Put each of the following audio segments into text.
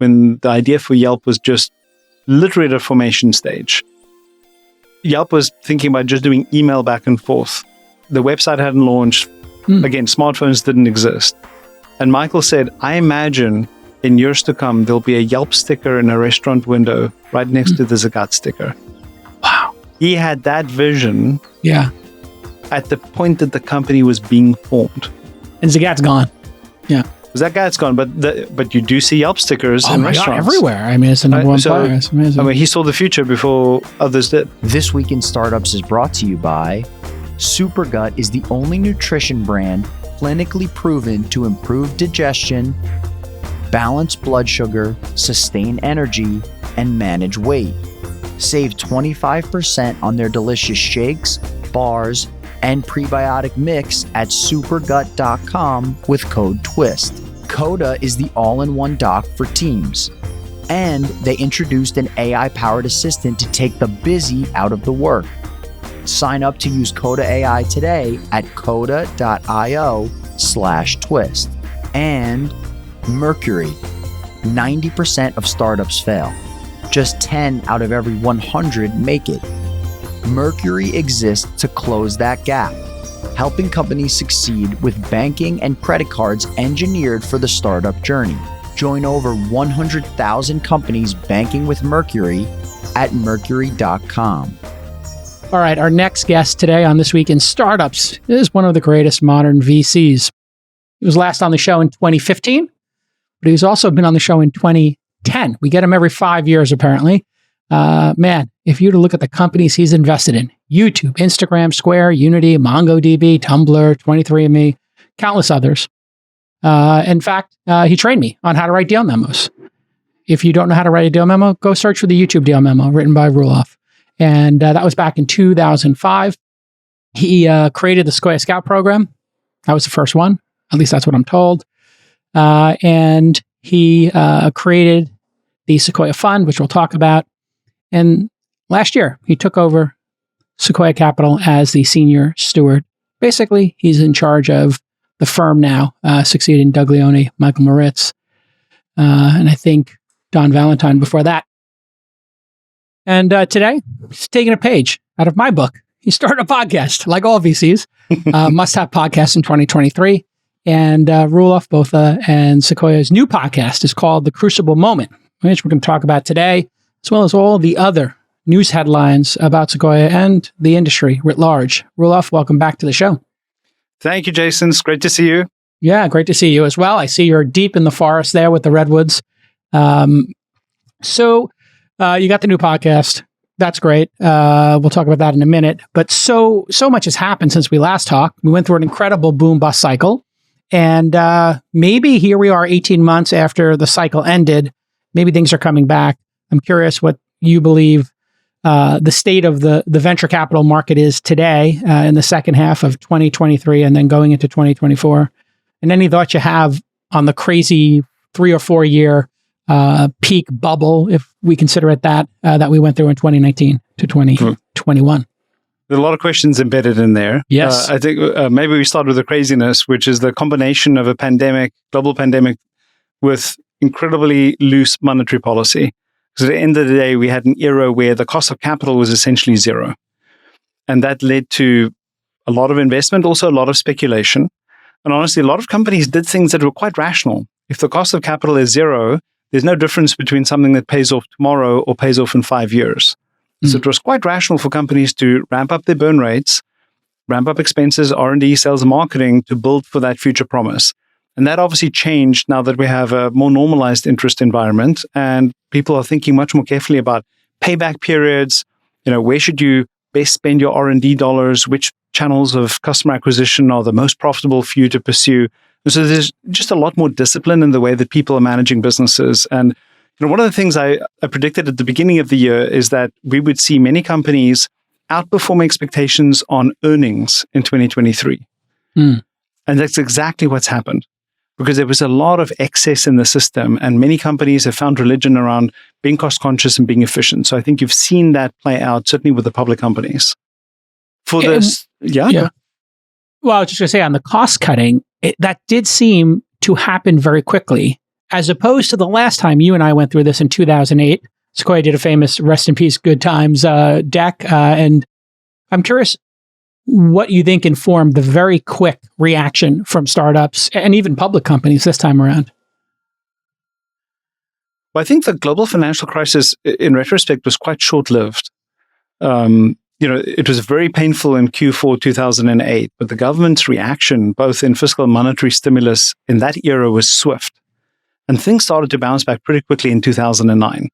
when the idea for Yelp was just literally at a formation stage. Yelp was thinking about just doing email back and forth. The website hadn't launched. Again, smartphones didn't exist. And Michael said, I imagine in years to come, there'll be a Yelp sticker in a restaurant window right next to the Supergut sticker. Wow. He had that vision at the point that the company was being formed. And Supergut's gone. Yeah. Supergut's gone, but you do see Yelp stickers in restaurants. God, everywhere. I mean, it's the number one player. It's amazing. I mean, he saw the future before others did. This Week in Startups is brought to you by Supergut is the only nutrition brand clinically proven to improve digestion, balance blood sugar, sustain energy, and manage weight. Save 25% on their delicious shakes, bars, and prebiotic mix at supergut.com with code TWIST. Coda is the all-in-one doc for teams. And they introduced an AI-powered assistant to take the busy out of the work. Sign up to use Coda AI today at coda.io/twist. And Mercury. 90% of startups fail. Just 10 out of every 100 make it. Mercury exists to close that gap, helping companies succeed with banking and credit cards engineered for the startup journey. Join over 100,000 companies banking with Mercury at mercury.com. All right, our next guest today on This Week in Startups is one of the greatest modern VCs. He was last on the show in 2015, but he's also been on the show in 2010. We get him every 5 years, apparently. Man, if you were to look at the companies he's invested in, YouTube, Instagram, Square, Unity, MongoDB, Tumblr, 23andMe, countless others. In fact, he trained me on how to write deal memos. If you don't know how to write a deal memo, go search for the YouTube deal memo written by Roelof. And that was back in 2005. He created the Sequoia Scout program. That was the first one. At least that's what I'm told. And he created the Sequoia Fund, which we'll talk about. And last year, he took over Sequoia Capital as the senior steward. Basically, he's in charge of the firm now, succeeding Doug Leone, Michael Moritz, and I think Don Valentine before that. And today, he's taking a page out of my book. He started a podcast, like all VCs, must-have podcast in 2023. And Roelof Botha and Sequoia's new podcast is called The Crucible Moment, which we're going to talk about today, as well as all the other news headlines about Sequoia and the industry writ large. Roelof, welcome back to the show. Thank you, Jason. It's great to see you. Yeah, great to see you as well. I see you're deep in the forest there with the redwoods. So you got the new podcast. That's great. We'll talk about that in a minute. But so much has happened since we last talked. We went through an incredible boom-bust cycle. And maybe here we are 18 months after the cycle ended. Maybe things are coming back. I'm curious what you believe the state of the venture capital market is today in the second half of 2023 and then going into 2024. And any thoughts you have on the crazy 3 or 4 year peak bubble, if we consider it that we went through in 2019 to 2021. There are a lot of questions embedded in there. Yes. I think maybe we start with the craziness, which is the combination of a global pandemic, with incredibly loose monetary policy. Because at the end of the day, we had an era where the cost of capital was essentially zero. And that led to a lot of investment, also a lot of speculation. And honestly, a lot of companies did things that were quite rational. If the cost of capital is zero, there's no difference between something that pays off tomorrow or pays off in 5 years. So it was quite rational for companies to ramp up their burn rates, ramp up expenses, R&D, sales and marketing to build for that future promise. And that obviously changed now that we have a more normalized interest environment and people are thinking much more carefully about payback periods. Where should you best spend your R&D dollars? Which channels of customer acquisition are the most profitable for you to pursue? And so there's just a lot more discipline in the way that people are managing businesses. And one of the things I predicted at the beginning of the year is that we would see many companies outperform expectations on earnings in 2023. And that's exactly what's happened, because there was a lot of excess in the system and many companies have found religion around being cost conscious and being efficient. So I think you've seen that play out, certainly with the public companies. For this, yeah. Well, I was just going to say on the cost cutting, that did seem to happen very quickly as opposed to the last time you and I went through this in 2008. Sequoia did a famous rest in peace, good times deck. And I'm curious what you think informed the very quick reaction from startups and even public companies this time around. Well, I think the global financial crisis, in retrospect, was quite short-lived. It was very painful in Q4 2008, but the government's reaction, both in fiscal and monetary stimulus in that era, was swift. And things started to bounce back pretty quickly in 2009.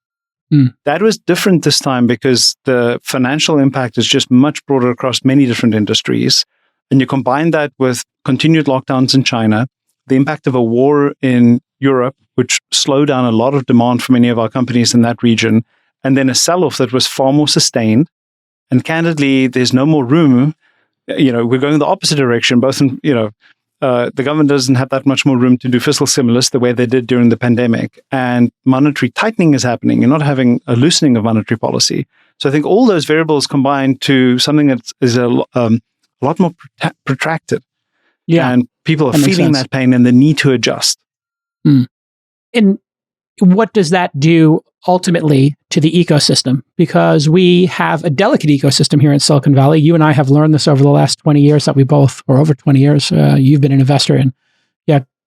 That was different this time because the financial impact is just much broader across many different industries. And you combine that with continued lockdowns in China, the impact of a war in Europe, which slowed down a lot of demand for many of our companies in that region, and then a sell-off that was far more sustained. And candidly, there's no more room. We're going the opposite direction, both in, the government doesn't have that much more room to do fiscal stimulus the way they did during the pandemic. And monetary tightening is happening. You're not having a loosening of monetary policy. So I think all those variables combine to something that is a lot more protracted. Yeah. And people are feeling that pain and the need to adjust. And what does that do ultimately to the ecosystem? Because we have a delicate ecosystem here in Silicon Valley. You and I have learned this over the last 20 years that we both, or over 20 years, you've been an investor in,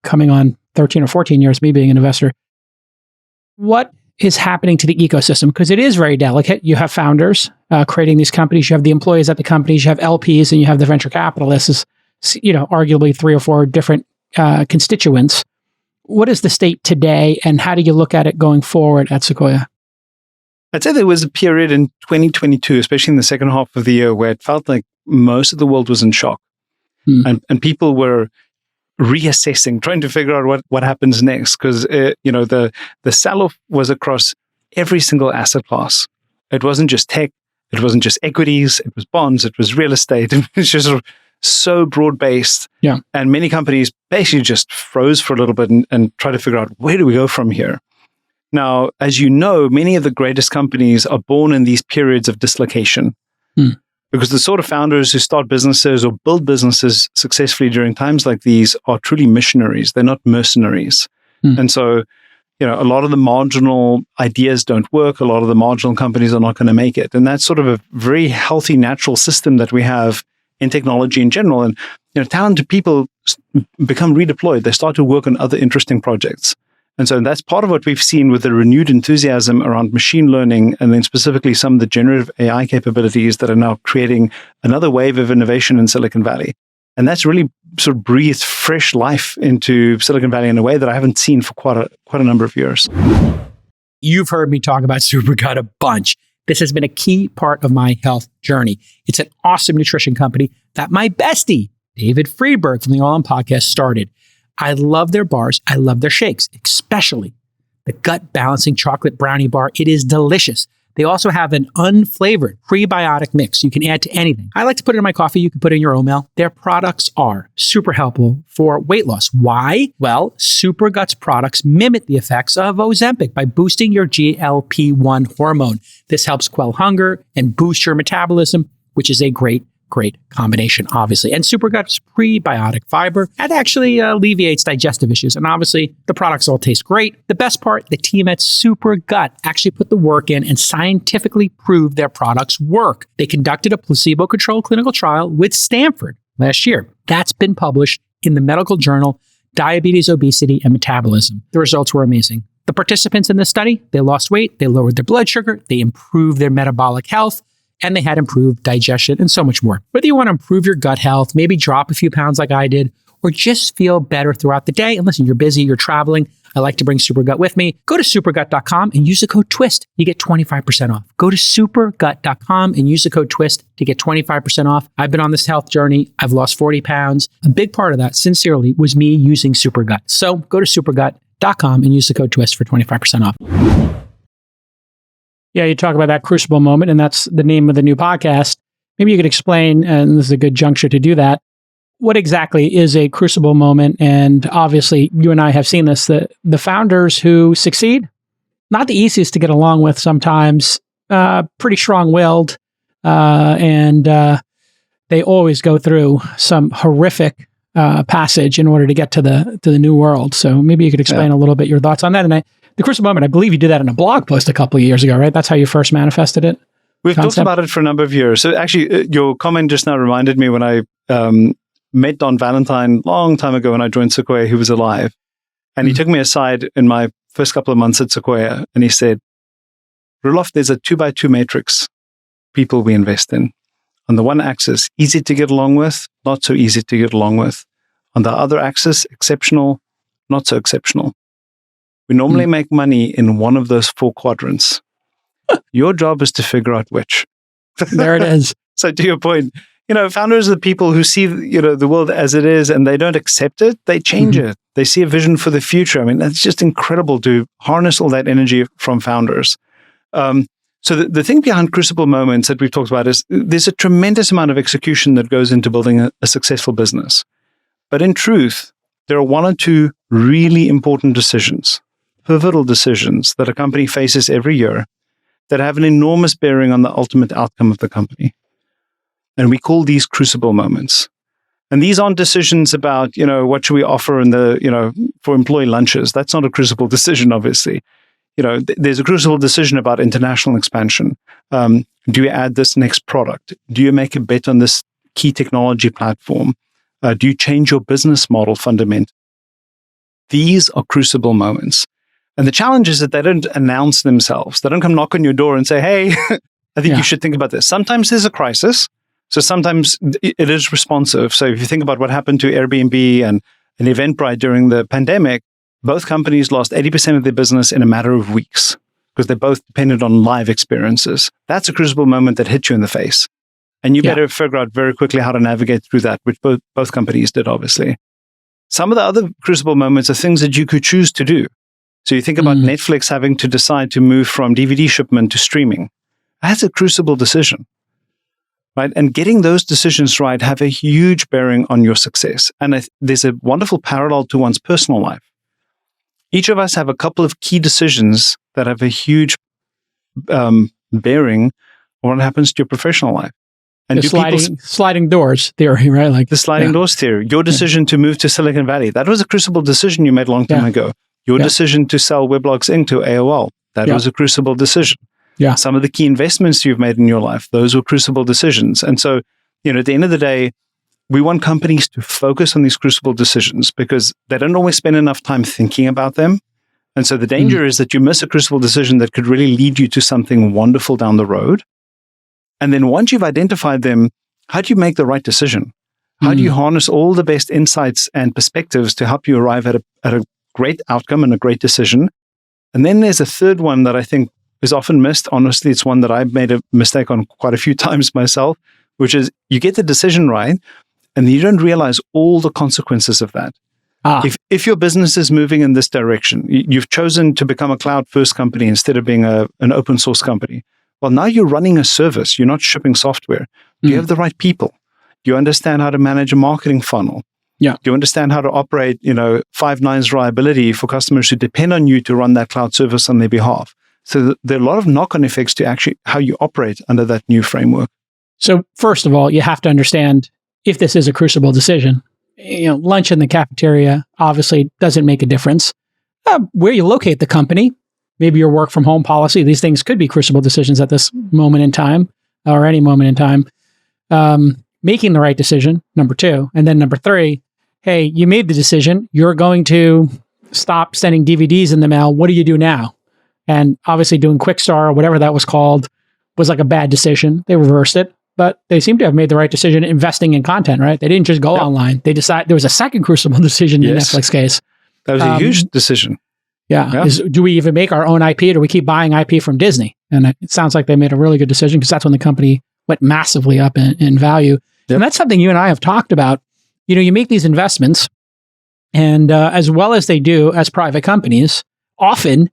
coming on 13 or 14 years, me being an investor. What is happening to the ecosystem? Because it is very delicate. You have founders creating these companies, you have the employees at the companies, you have LPs, and you have the venture capitalists, arguably 3 or 4 different constituents. What is the state today, and how do you look at it going forward at Sequoia? I'd say there was a period in 2022, especially in the second half of the year, where it felt like most of the world was in shock. And people were reassessing, trying to figure out what happens next. Because, the sell-off was across every single asset class. It wasn't just tech. It wasn't just equities. It was bonds. It was real estate. It was just so broad-based. Yeah. And many companies basically just froze for a little bit and try to figure out, where do we go from here? Now, as you know, many of the greatest companies are born in these periods of dislocation. Because the sort of founders who start businesses or build businesses successfully during times like these are truly missionaries. They're not mercenaries. And so, a lot of the marginal ideas don't work. A lot of the marginal companies are not going to make it. And that's sort of a very healthy, natural system that we have in technology in general. And, talented people become redeployed. They start to work on other interesting projects. And so that's part of what we've seen with the renewed enthusiasm around machine learning, and then specifically some of the generative AI capabilities that are now creating another wave of innovation in Silicon Valley. And that's really sort of breathed fresh life into Silicon Valley in a way that I haven't seen for quite a number of years. You've heard me talk about Supergut a bunch. This has been a key part of my health journey. It's an awesome nutrition company that my bestie, David Friedberg from the All On Podcast, started. I love their bars. I love their shakes, especially the gut balancing chocolate brownie bar. It is delicious. They also have an unflavored prebiotic mix you can add to anything. I like to put it in my coffee. You can put it in your oatmeal. Their products are super helpful for weight loss. Why? Well, Supergut's products mimic the effects of Ozempic by boosting your GLP-1 hormone. This helps quell hunger and boost your metabolism, which is a great combination, obviously. And Supergut's prebiotic fiber, that actually alleviates digestive issues. And obviously, the products all taste great. The best part, the team at Supergut actually put the work in and scientifically proved their products work. They conducted a placebo-controlled clinical trial with Stanford last year. That's been published in the medical journal Diabetes, Obesity, and Metabolism. The results were amazing. The participants in this study, they lost weight, they lowered their blood sugar, they improved their metabolic health, and they had improved digestion and so much more. Whether you want to improve your gut health, maybe drop a few pounds like I did, or just feel better throughout the day. And listen, you're busy, you're traveling. I like to bring Supergut with me. Go to supergut.com and use the code TWIST. You get 25% off. Go to supergut.com and use the code TWIST to get 25% off. I've been on this health journey. I've lost 40 pounds. A big part of that, sincerely, was me using Supergut. So go to supergut.com and use the code TWIST for 25% off. Yeah, you talk about that Crucible Moment, and that's the name of the new podcast. Maybe you could explain, and this is a good juncture to do that, what exactly is a Crucible Moment? And obviously, you and I have seen this, the founders who succeed, not the easiest to get along with sometimes, pretty strong-willed, and they always go through some horrific passage in order to get to the new world. So maybe you could explain a little bit your thoughts on that. And the Crucible Moment, I believe you did that in a blog post a couple of years ago, right? That's how you first manifested it? We've talked about it for a number of years. So actually, your comment just now reminded me when I met Don Valentine long time ago when I joined Sequoia, he was alive. And he took me aside in my first couple of months at Sequoia, and he said, Roelof, there's a 2x2 matrix people we invest in. On the one axis, easy to get along with, not so easy to get along with. On the other axis, exceptional, not so exceptional. We normally make money in one of those 4 quadrants. Your job is to figure out which. There it is. So to your point, founders are the people who see, the world as it is and they don't accept it. They change it. They see a vision for the future. I mean, that's just incredible to harness all that energy from founders. So the thing behind Crucible Moments that we've talked about is there's a tremendous amount of execution that goes into building a successful business. But in truth, there are 1 or 2 really important decisions, pivotal decisions that a company faces every year that have an enormous bearing on the ultimate outcome of the company. And we call these Crucible Moments. And these aren't decisions about, what should we offer for employee lunches. That's not a crucible decision, obviously. There's a crucible decision about international expansion. Do you add this next product? Do you make a bet on this key technology platform? Do you change your business model fundamentally? These are Crucible Moments. And the challenge is that they don't announce themselves. They don't come knock on your door and say, hey, I think you should think about this. Sometimes there's a crisis. So sometimes it is responsive. So if you think about what happened to Airbnb and Eventbrite during the pandemic, both companies lost 80% of their business in a matter of weeks because they both depended on live experiences. That's a Crucible Moment that hit you in the face. And you better figure out very quickly how to navigate through that, which both companies did, obviously. Some of the other Crucible Moments are things that you could choose to do. So you think about Netflix having to decide to move from DVD shipment to streaming. That's a crucible decision, right? And getting those decisions right have a huge bearing on your success. And there's a wonderful parallel to one's personal life. Each of us have a couple of key decisions that have a huge bearing on what happens to your professional life. And the sliding doors theory, right? Like the sliding doors theory. Your decision to move to Silicon Valley, that was a crucible decision you made a long time ago. Your decision to sell Weblogs Inc. to AOL, that was a crucible decision. Yeah. Some of the key investments you've made in your life, those were crucible decisions. And so, at the end of the day, we want companies to focus on these crucible decisions because they don't always spend enough time thinking about them. And so the danger is that you miss a crucible decision that could really lead you to something wonderful down the road. And then once you've identified them, how do you make the right decision? How do you harness all the best insights and perspectives to help you arrive at a great outcome and a great decision? And then there's a third one that I think is often missed. Honestly, it's one that I've made a mistake on quite a few times myself, which is you get the decision right, and you don't realize all the consequences of that. If your business is moving in this direction, you've chosen to become a cloud-first company instead of being an open source company. Well, now you're running a service. You're not shipping software. Do you have the right people? Do you understand how to manage a marketing funnel? Yeah. Do you understand how to operate, 5 nines reliability for customers who depend on you to run that cloud service on their behalf? So there are a lot of knock-on effects to actually how you operate under that new framework. So first of all, you have to understand if this is a crucible decision. Lunch in the cafeteria obviously doesn't make a difference. Where you locate the company, maybe your work from home policy, these things could be crucible decisions at this moment in time or any moment in time. Making the right decision, number 2. And then number 3, hey, you made the decision. You're going to stop sending DVDs in the mail. What do you do now? And obviously doing Quickstar or whatever that was called was like a bad decision. They reversed it. But they seem to have made the right decision investing in content, right? They didn't just go online. They decided there was a second crucible decision in the Netflix case. That was a huge decision. Yeah. Do we even make our own IP or do we keep buying IP from Disney? And it sounds like they made a really good decision because that's when the company went massively up in value. Yep. And that's something you and I have talked about. You make these investments and as well as they do as private companies, often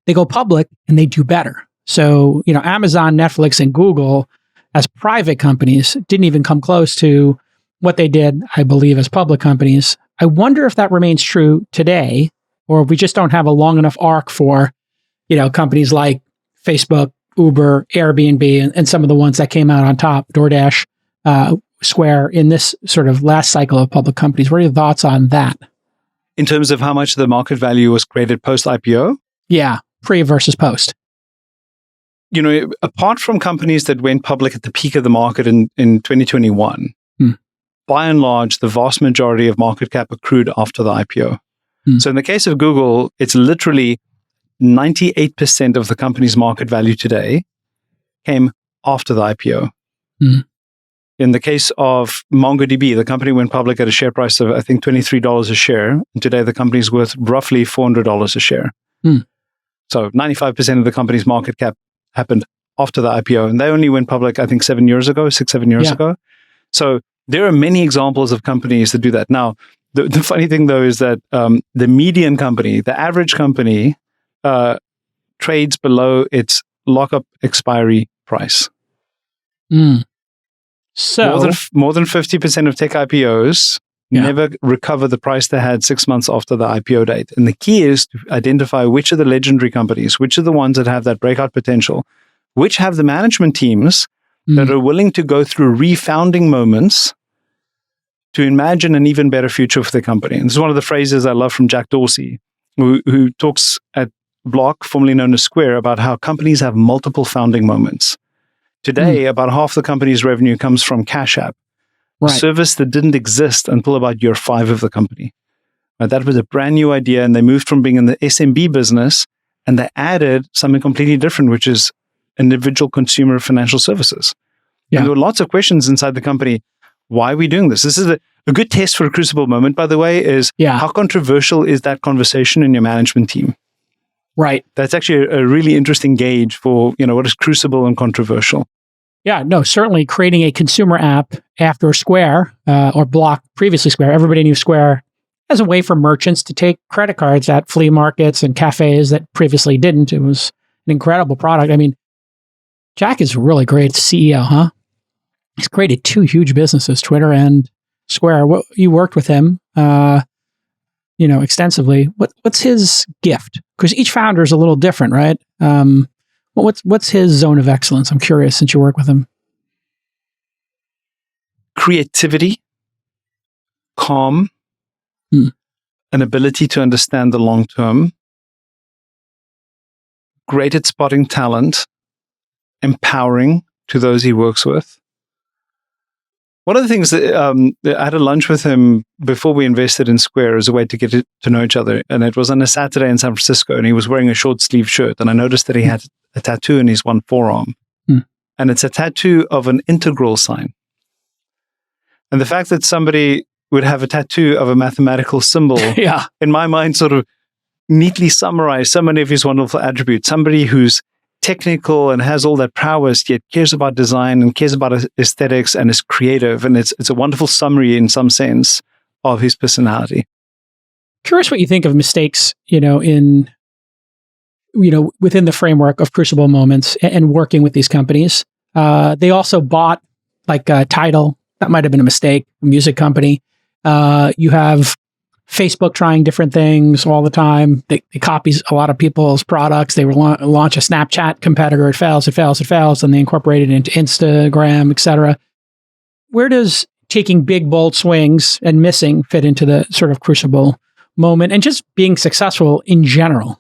they go public and they do better. So, Amazon, Netflix, and Google as private companies didn't even come close to what they did, I believe, as public companies. I wonder if that remains true today, or if we just don't have a long enough arc for, companies like Facebook, Uber, Airbnb, and some of the ones that came out on top, DoorDash, Square in this sort of last cycle of public companies. What are your thoughts on that? In terms of how much the market value was created post-IPO? Yeah, pre versus post. Apart from companies that went public at the peak of the market in 2021, by and large, the vast majority of market cap accrued after the IPO. So in the case of Google, it's literally 98% of the company's market value today came after the IPO. In the case of MongoDB, the company went public at a share price of, I think, $23 a share. And today, the company's worth roughly $400 a share. So 95% of the company's market cap happened after the IPO. And they only went public, I think, 7 years ago. So there are many examples of companies that do that. Now, the funny thing, though, is that the median company, the average company, trades below its lockup expiry price. So more than 50% of tech IPOs never recover the price they had 6 months after the IPO date. And the key is to identify which are the legendary companies, which are the ones that have that breakout potential, which have the management teams that are willing to go through refounding moments to imagine an even better future for the company. And this is one of the phrases I love from Jack Dorsey, who talks at Block, formerly known as Square, about how companies have multiple founding moments. Today, about half the company's revenue comes from Cash App, a service that didn't exist until about year 5 of the company. That was a brand new idea, and they moved from being in the SMB business, and they added something completely different, which is individual consumer financial services. And there were lots of questions inside the company. Why are we doing this? This is a good test for a Crucible moment, by the way, is how controversial is that conversation in your management team? Right. That's actually a really interesting gauge for, what is crucible and controversial. Yeah, no, certainly creating a consumer app after Square or Block, previously Square, everybody knew Square as a way for merchants to take credit cards at flea markets and cafes that previously didn't. It was an incredible product. I mean, Jack is a really great CEO, huh? He's created 2 huge businesses, Twitter and Square. You worked with him, extensively. What's his gift? Because each founder is a little different, right? What's his zone of excellence? I'm curious, since you work with him. Creativity, calm, an ability to understand the long term, great at spotting talent, empowering to those he works with. One of the things that I had a lunch with him before we invested in Square as a way to get to know each other. And it was on a Saturday in San Francisco, and he was wearing a short sleeve shirt. And I noticed that he had a tattoo in his one forearm. And it's a tattoo of an integral sign. And the fact that somebody would have a tattoo of a mathematical symbol, in my mind, sort of neatly summarized so many of his wonderful attributes. Somebody who's technical and has all that prowess, yet cares about design and cares about aesthetics and is creative. And it's a wonderful summary in some sense of his personality. Curious what you think of mistakes, within the framework of Crucible Moments and working with these companies. They also bought like Tidal. That might have been a mistake, a music company. You have Facebook trying different things all the time. They copies a lot of people's products. They launch a Snapchat competitor. It fails. Then they incorporate it into Instagram, etc. Where does taking big, bold swings and missing fit into the sort of Crucible moment and just being successful in general?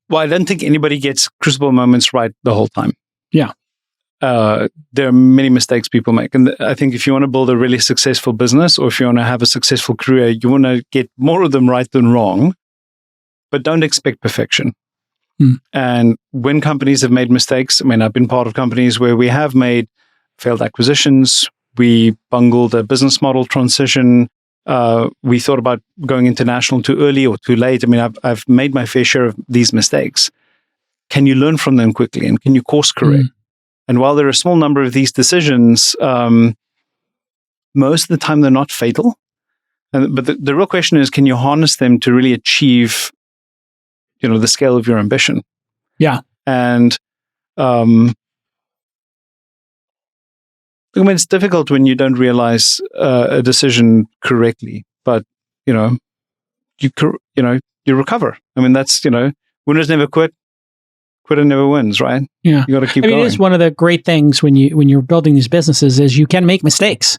Well, I don't think anybody gets Crucible moments right the whole time. Yeah. There are many mistakes people make. And I think if you want to build a really successful business, or if you want to have a successful career, you want to get more of them right than wrong, but don't expect perfection. And when companies have made mistakes, I've been part of companies where we have made failed acquisitions. We bungled a business model transition. We thought about going international too early or too late. I've made my fair share of these mistakes. Can you learn from them quickly, and can you course correct? And while there are a small number of these decisions, most of the time they're not fatal. But the real question is, can you harness them to really achieve, the scale of your ambition? Yeah. And it's difficult when you don't realize a decision correctly, but you recover. That's winners never quit. quitter never wins, right? Yeah. You got to keep going. It is one of the great things when you're building these businesses is you can make mistakes.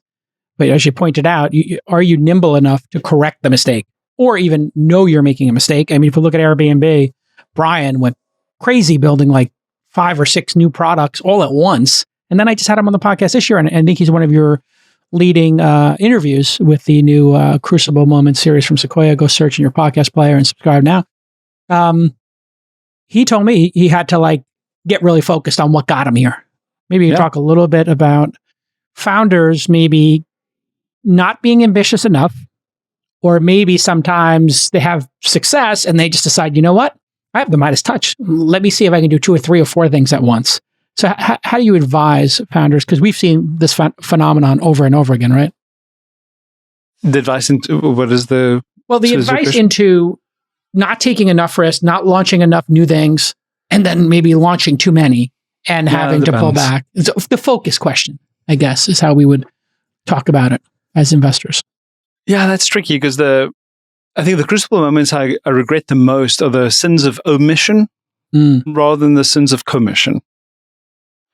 But as you pointed out, are you nimble enough to correct the mistake or even know you're making a mistake? I mean, if we look at Airbnb, Brian went crazy building like 5 or 6 new products all at once. And then I just had him on the podcast this year, and I think he's one of your leading interviews with the new Crucible Moments series from Sequoia. Go search in your podcast player and subscribe now. He told me he had to like get really focused on what got him here. Maybe you talk a little bit about founders maybe not being ambitious enough, or maybe sometimes they have success and they just decide, you know what? I have the Midas touch. Let me see if I can do 2 or 3 or 4 things at once. So how do you advise founders? Because we've seen this phenomenon over and over again, right? The advice into what is the... Well, the advice into not taking enough risk, not launching enough new things, and then maybe launching too many and having to pull back. So the focus question, I guess, is how we would talk about it as investors. Yeah, that's tricky because I think the crucible moments I regret the most are the sins of omission rather than the sins of commission.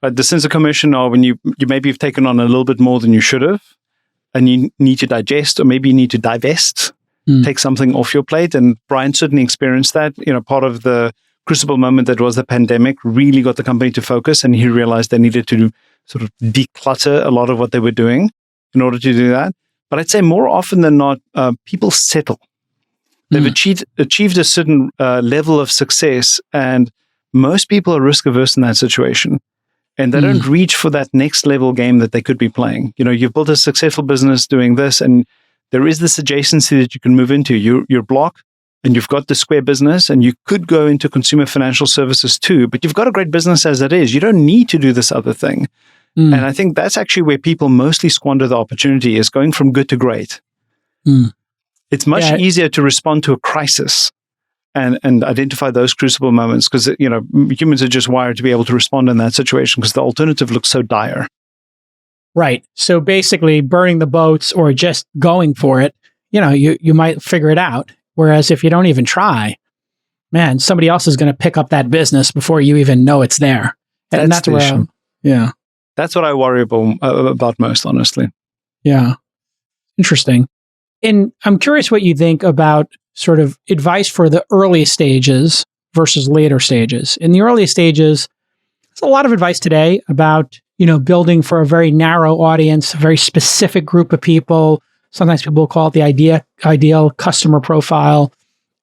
But the sins of commission are when you maybe have taken on a little bit more than you should have, and you need to digest, or maybe you need to divest, take something off your plate. And Brian certainly experienced that. Part of the crucible moment that was the pandemic really got the company to focus, and he realized they needed to sort of declutter a lot of what they were doing in order to do that. But I'd say more often than not, people settle. They've achieved a certain level of success, and most people are risk averse in that situation. And they don't reach for that next level game that they could be playing. You've built a successful business doing this, and there is this adjacency that you can move into. You're Block, and you've got the Square business, and you could go into consumer financial services too, but you've got a great business as it is. You don't need to do this other thing. And I think that's actually where people mostly squander the opportunity, is going from good to great. It's much easier to respond to a crisis and identify those crucible moments, because humans are just wired to be able to respond in that situation because the alternative looks so dire. Right. So basically burning the boats or just going for it, you might figure it out. Whereas if you don't even try, man, somebody else is going to pick up that business before you even know it's there. And that's where, that's what I worry about most, honestly. Yeah. Interesting. And I'm curious what you think about sort of advice for the early stages versus later stages. In the early stages, there's a lot of advice today about, building for a very narrow audience, a very specific group of people. Sometimes people call it the ideal customer profile,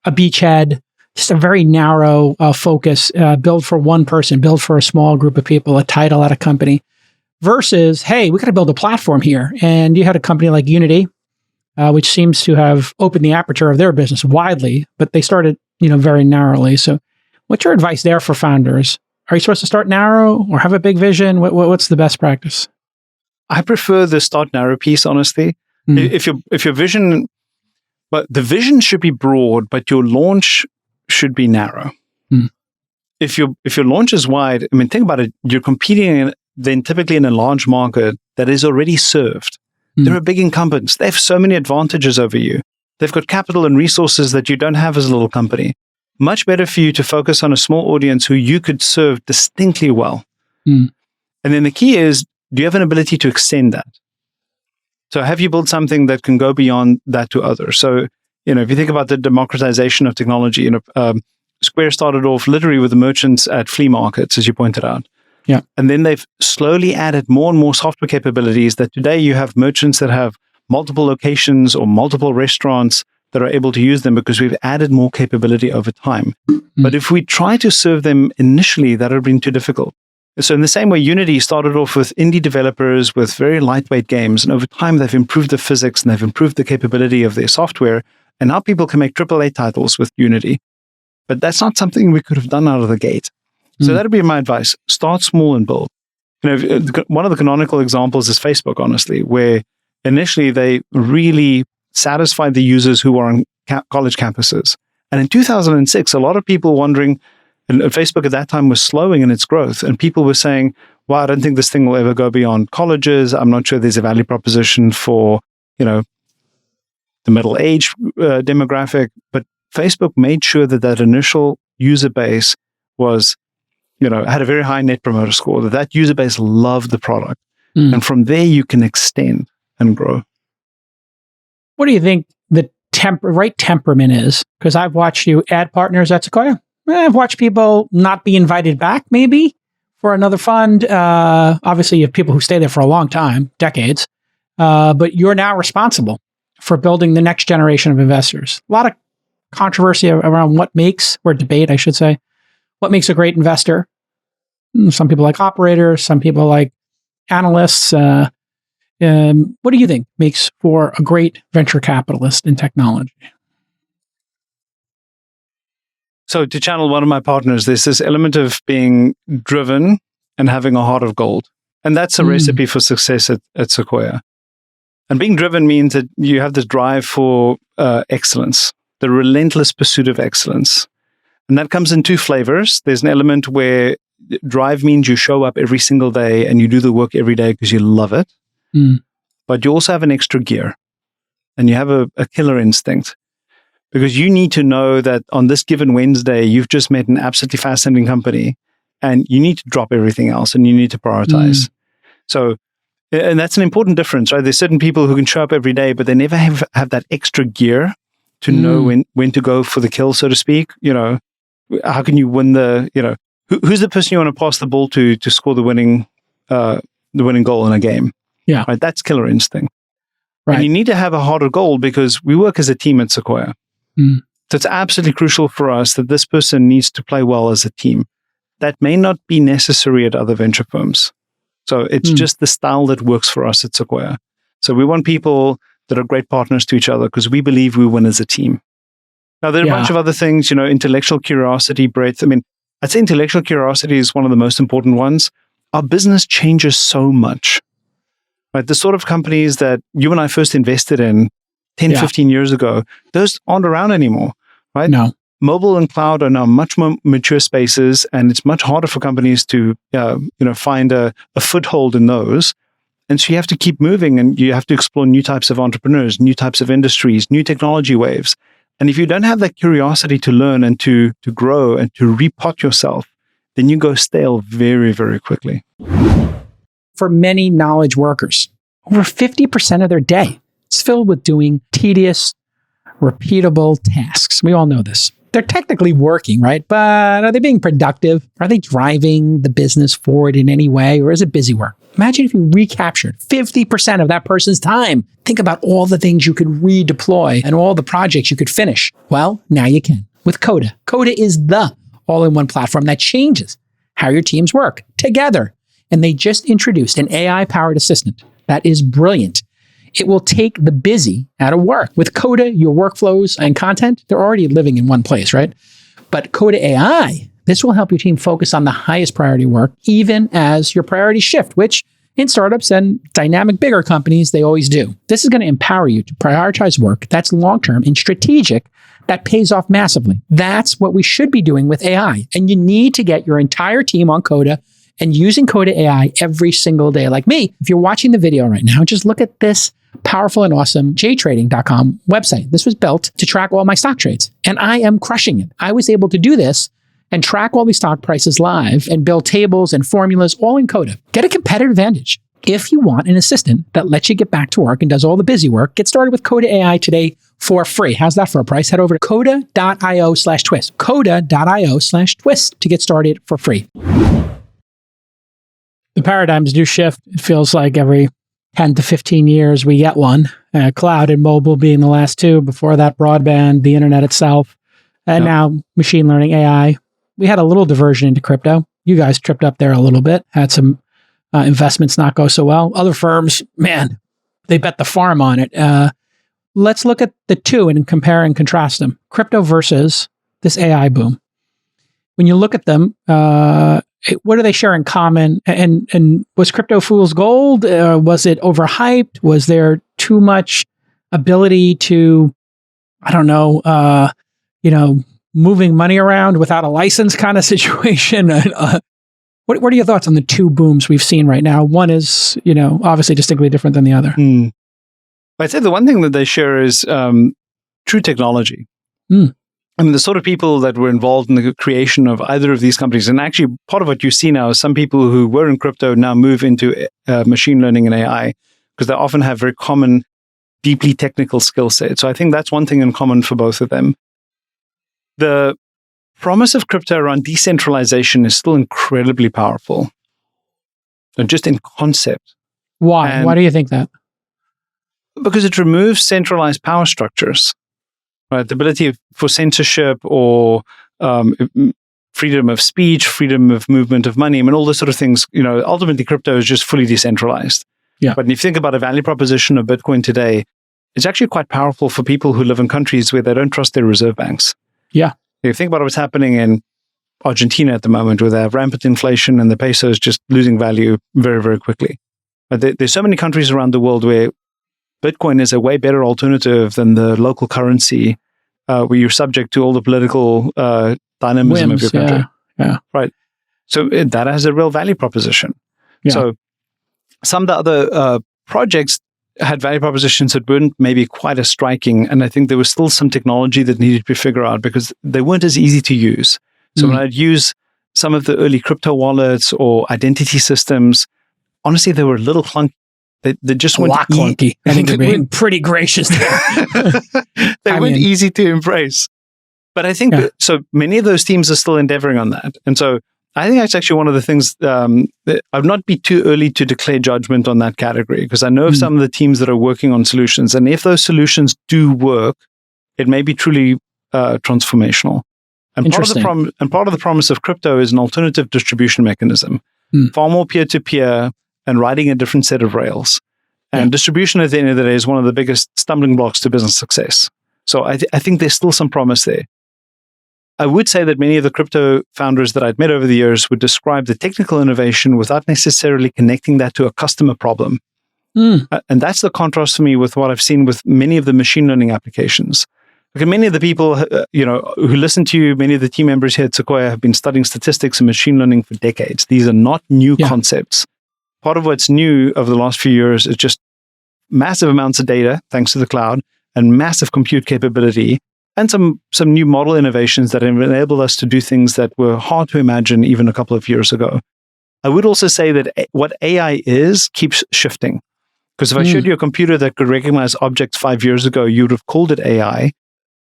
a beachhead, just a very narrow focus, build for one person, build for a small group of people, a title at a company, versus, hey, we got to build a platform here. And you had a company like Unity, which seems to have opened the aperture of their business widely, but they started, very narrowly. So what's your advice there for founders? Are you supposed to start narrow or have a big vision? What's the best practice? I prefer the start narrow piece, honestly. If your vision, but the vision should be broad, but your launch should be narrow. If your launch is wide, think about it. You're competing then typically in a large market that is already served. There are big incumbents. They have so many advantages over you. They've got capital and resources that you don't have as a little company. Much better for you to focus on a small audience who you could serve distinctly well. And then the key is, do you have an ability to extend that? So have you built something that can go beyond that to others? So, if you think about the democratization of technology, Square started off literally with the merchants at flea markets, as you pointed out. Yeah. And then they've slowly added more and more software capabilities that today you have merchants that have multiple locations or multiple restaurants that are able to use them because we've added more capability over time. But if we try to serve them initially, that would have been too difficult. So in the same way, Unity started off with indie developers with very lightweight games. And over time, they've improved the physics and they've improved the capability of their software. And now people can make AAA titles with Unity. But that's not something we could have done out of the gate. So that would be my advice. Start small and build. One of the canonical examples is Facebook, honestly, where initially they really satisfied the users who were on college campuses. And in 2006, a lot of people wondering, and Facebook at that time was slowing in its growth, and people were saying, well, I don't think this thing will ever go beyond colleges. I'm not sure there's a value proposition for, the middle-aged demographic. But Facebook made sure that initial user base was had a very high net promoter score, that user base loved the product. And from there, you can extend and grow. What do you think the right temperament is? Because I've watched you add partners at Sequoia. I've watched people not be invited back, maybe, for another fund. Obviously, you have people who stay there for a long time, decades. But you're now responsible for building the next generation of investors. A lot of controversy around what makes, or debate, I should say, what makes a great investor. Some people like operators, some people like analysts. What do you think makes for a great venture capitalist in technology? So to channel one of my partners, there's this element of being driven and having a heart of gold. And that's a recipe for success at Sequoia. And being driven means that you have this drive for excellence, the relentless pursuit of excellence. And that comes in two flavors. There's an element where drive means you show up every single day and you do the work every day because you love it. But you also have an extra gear and you have a killer instinct. Because you need to know that on this given Wednesday, you've just met an absolutely fascinating company and you need to drop everything else and you need to prioritize. So, and that's an important difference, right? There's certain people who can show up every day, but they never have that extra gear to know when to go for the kill, so to speak. How can you win who's the person you want to pass the ball to score the winning goal in a game? Yeah. Right? That's killer instinct. Right. And you need to have a heart of gold because we work as a team at Sequoia. So it's absolutely crucial for us that this person needs to play well as a team. That may not be necessary at other venture firms. So it's just the style that works for us at Sequoia. So we want people that are great partners to each other because we believe we win as a team. Now, there are a bunch of other things, intellectual curiosity, breadth. I mean, I'd say intellectual curiosity is one of the most important ones. Our business changes so much. Right? The sort of companies that you and I first invested in 10, 15 years ago, those aren't around anymore, right? No. Mobile and cloud are now much more mature spaces, and it's much harder for companies to, find a foothold in those. And so you have to keep moving, and you have to explore new types of entrepreneurs, new types of industries, new technology waves. And if you don't have that curiosity to learn and to grow and to repot yourself, then you go stale very, very quickly. For many knowledge workers, over 50% of their day is filled with doing tedious, repeatable tasks. We all know this. They're technically working, right? But are they being productive? Are they driving the business forward in any way? Or is it busy work? Imagine if you recaptured 50% of that person's time. Think about all the things you could redeploy and all the projects you could finish. Well, now you can with Coda. Coda is the all-in-one platform that changes how your teams work together. And they just introduced an AI-powered assistant that is brilliant. It will take the busy out of work. With Coda, your workflows and content, they're already living in one place, right? But Coda AI, this will help your team focus on the highest priority work, even as your priorities shift, which in startups and dynamic bigger companies, they always do. This is going to empower you to prioritize work that's long-term and strategic that pays off massively. That's what we should be doing with AI. And you need to get your entire team on Coda and using Coda AI every single day. Like me, if you're watching the video right now, just look at this powerful and awesome jtrading.com website. This was built to track all my stock trades, and I am crushing it. I was able to do this and track all these stock prices live and build tables and formulas all in Coda. Get a competitive advantage. If you want an assistant that lets you get back to work and does all the busy work, get started with Coda AI today for free. How's that for a price? Head over to coda.io/twist. Coda.io/twist to get started for free. The paradigms do shift. It feels like every 10 to 15 years we get one. Cloud and mobile being the last two. Before that, broadband, the internet itself, and now machine learning, AI. We had a little diversion into crypto. You guys tripped up there a little bit, had some investments not go so well. Other firms, man, they bet the farm on it. Let's look at the two and compare and contrast them. Crypto versus this AI boom. When you look at them, what do they share in common? And was crypto fool's gold? Was it overhyped? Was there too much ability to, moving money around without a license kind of situation? What are your thoughts on the two booms we've seen right now? One is, obviously distinctly different than the other. I'd say the one thing that they share is true technology. I mean, the sort of people that were involved in the creation of either of these companies, and actually part of what you see now is some people who were in crypto now move into machine learning and AI because they often have very common, deeply technical skill sets. So I think that's one thing in common for both of them. The promise of crypto around decentralization is still incredibly powerful, and just in concept. Why? And Why do you think that? because it removes centralized power structures. Right, the ability for censorship or freedom of speech, freedom of movement of money, I mean, all those sort of things, ultimately crypto is just fully decentralized. Yeah. But if you think about a value proposition of Bitcoin today, it's actually quite powerful for people who live in countries where they don't trust their reserve banks. Yeah. If you think about what's happening in Argentina at the moment, where they have rampant inflation and the peso is just losing value very, very quickly. But there's so many countries around the world where Bitcoin is a way better alternative than the local currency, where you're subject to all the political dynamism of your country. Yeah. Right. So that has a real value proposition. Yeah. So some of the other projects had value propositions that weren't maybe quite as striking. And I think there was still some technology that needed to be figured out because they weren't as easy to use. So when I'd use some of the early crypto wallets or identity systems, honestly, they were a little clunky. They just a weren't lot clunky. I think they're being pretty gracious there. They weren't easy to embrace. But I think so many of those teams are still endeavoring on that. And so I think that's actually one of the things that I would not be too early to declare judgment on that category, because I know of some of the teams that are working on solutions. And if those solutions do work, it may be truly transformational. And part of the promise of crypto is an alternative distribution mechanism, far more peer-to-peer, and riding a different set of rails. And distribution at the end of the day is one of the biggest stumbling blocks to business success. So I think there's still some promise there. I would say that many of the crypto founders that I'd met over the years would describe the technical innovation without necessarily connecting that to a customer problem. And that's the contrast for me with what I've seen with many of the machine learning applications. Like many of the people who listen to you, many of the team members here at Sequoia have been studying statistics and machine learning for decades. These are not new concepts. Part of what's new over the last few years is just massive amounts of data, thanks to the cloud, and massive compute capability, and some new model innovations that have enabled us to do things that were hard to imagine even a couple of years ago. I would also say that what AI is keeps shifting. Because if I showed you a computer that could recognize objects 5 years ago, you would have called it AI,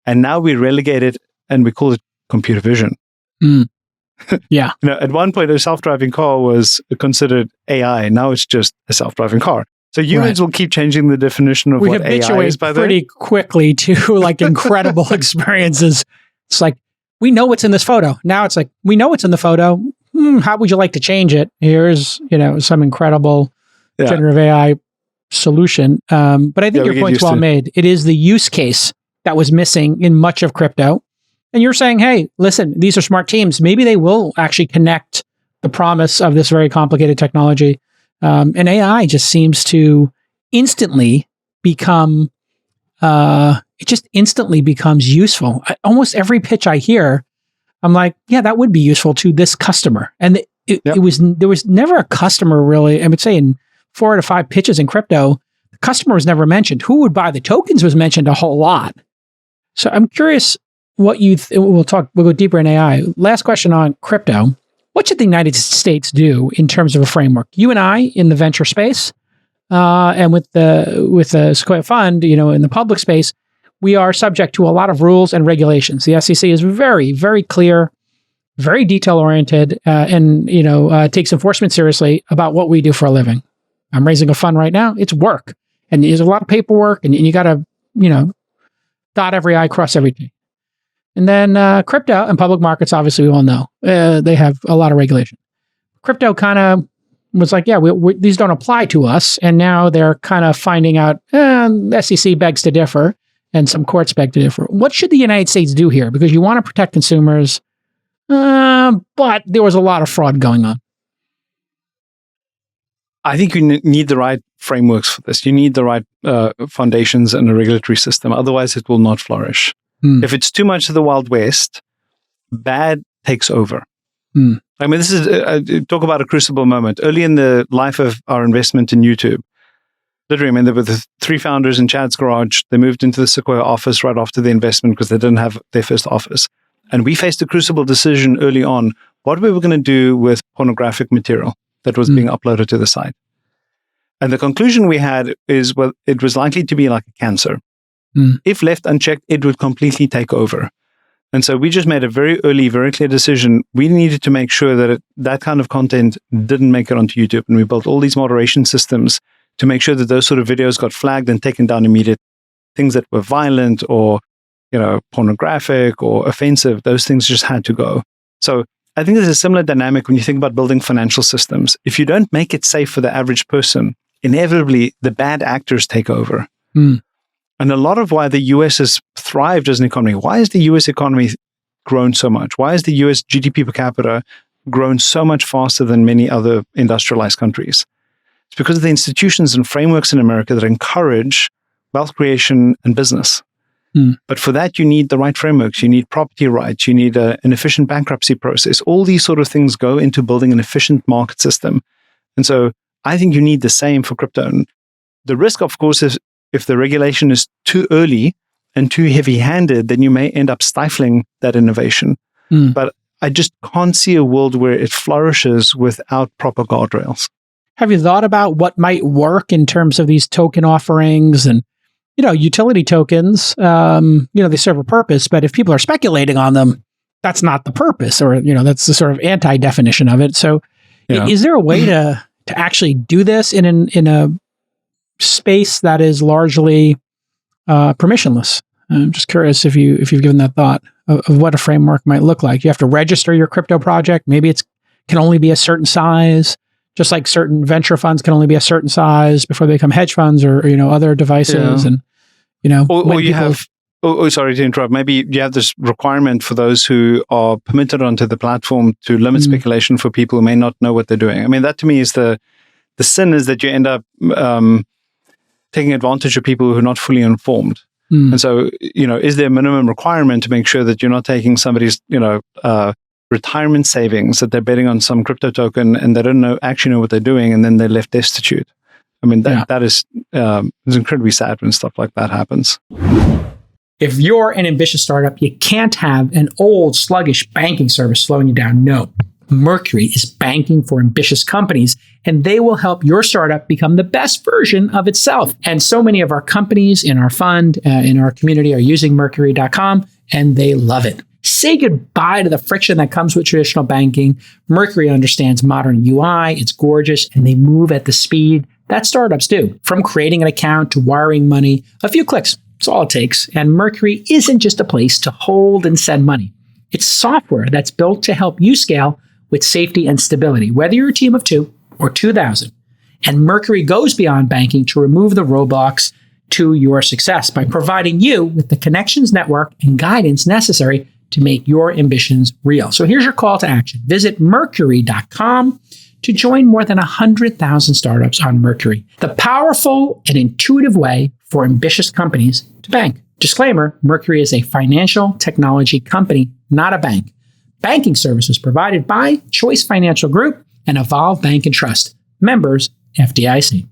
and now we relegate it and we call it computer vision. Yeah. At one point, a self-driving car was considered AI. Now it's just a self-driving car. So humans will keep changing the definition of what AI is by then. Pretty quickly to like incredible experiences. It's like, we know what's in this photo. Now it's like, we know what's in the photo. How would you like to change it? Here's, some incredible generative AI solution. But I think your point's well made. It is the use case that was missing in much of crypto. And you're saying, hey, listen, these are smart teams. Maybe they will actually connect the promise of this very complicated technology. And AI just seems to instantly become, it just instantly becomes useful. Almost every pitch I hear, I'm like, yeah, that would be useful to this customer. And there was never a customer really, I would say in 4 to 5 pitches in crypto, the customer was never mentioned. Who would buy the tokens was mentioned a whole lot. So I'm curious, what we'll go deeper in AI. Last question on crypto. What should the United States do in terms of a framework? You and I in the venture space, and with the Sequoia Fund, in the public space, we are subject to a lot of rules and regulations. The SEC is very, very clear, very detail oriented, and takes enforcement seriously about what we do for a living. I'm raising a fund right now. It's work, and there's a lot of paperwork, and you got to dot every I, cross every T. And then crypto and public markets, obviously, we all know they have a lot of regulation. Crypto kind of was like, these don't apply to us. And now they're kind of finding out the SEC begs to differ and some courts beg to differ. What should the United States do here? Because you want to protect consumers, but there was a lot of fraud going on. I think you need the right frameworks for this. You need the right foundations and a regulatory system. Otherwise, it will not flourish. If it's too much of the Wild West, bad takes over. I mean, this is talk about a crucible moment. Early in the life of our investment in YouTube, literally, I mean, there were the three founders in Chad's garage. They moved into the Sequoia office right after the investment because they didn't have their first office. And we faced a crucible decision early on, what we were going to do with pornographic material that was being uploaded to the site. And the conclusion we had is, well, it was likely to be like a cancer. If left unchecked, it would completely take over. And so we just made a very early, very clear decision. We needed to make sure that that kind of content didn't make it onto YouTube. And we built all these moderation systems to make sure that those sort of videos got flagged and taken down immediately. Things that were violent or, pornographic or offensive, those things just had to go. So I think there's a similar dynamic when you think about building financial systems. If you don't make it safe for the average person, inevitably the bad actors take over. And a lot of why the US has thrived as an economy, why has the US economy grown so much? Why has the US GDP per capita grown so much faster than many other industrialized countries? It's because of the institutions and frameworks in America that encourage wealth creation and business. But for that, you need the right frameworks. You need property rights. You need an efficient bankruptcy process. All these sort of things go into building an efficient market system. And so I think you need the same for crypto. And the risk, of course, is if the regulation is too early and too heavy-handed, then you may end up stifling that innovation. But I just can't see a world where it flourishes without proper guardrails. Have you thought about what might work in terms of these token offerings and, utility tokens? They serve a purpose, but if people are speculating on them, that's not the purpose, or, that's the sort of anti-definition of it. So is there a way to actually do this in a space that is largely permissionless? I'm just curious if you've given that thought of what a framework might look like. You have to register your crypto project. Maybe it can only be a certain size, just like certain venture funds can only be a certain size before they become hedge funds or other devices. And or you have. Sorry to interrupt. Maybe you have this requirement for those who are permitted onto the platform to limit speculation for people who may not know what they're doing. I mean, that to me is the sin, is that you end up taking advantage of people who are not fully informed. And so, is there a minimum requirement to make sure that you're not taking somebody's, retirement savings, that they're betting on some crypto token and they don't actually know what they're doing, and then they're left destitute? I mean, that is it's incredibly sad when stuff like that happens. If you're an ambitious startup, you can't have an old, sluggish banking service slowing you down. No. Mercury is banking for ambitious companies, and they will help your startup become the best version of itself. And so many of our companies in our fund, in our community, are using Mercury.com, and they love it. Say goodbye to the friction that comes with traditional banking. Mercury understands modern UI, it's gorgeous, and they move at the speed that startups do. From creating an account to wiring money, a few clicks, that's all it takes. And Mercury isn't just a place to hold and send money. It's software that's built to help you scale with safety and stability, whether you're a team of 2 or 2,000. And Mercury goes beyond banking to remove the roadblocks to your success by providing you with the connections, network, and guidance necessary to make your ambitions real. So here's your call to action. Visit Mercury.com to join more than 100,000 startups on Mercury, the powerful and intuitive way for ambitious companies to bank. Disclaimer, Mercury is a financial technology company, not a bank. Banking services provided by Choice Financial Group and Evolve Bank and Trust. Members, FDIC.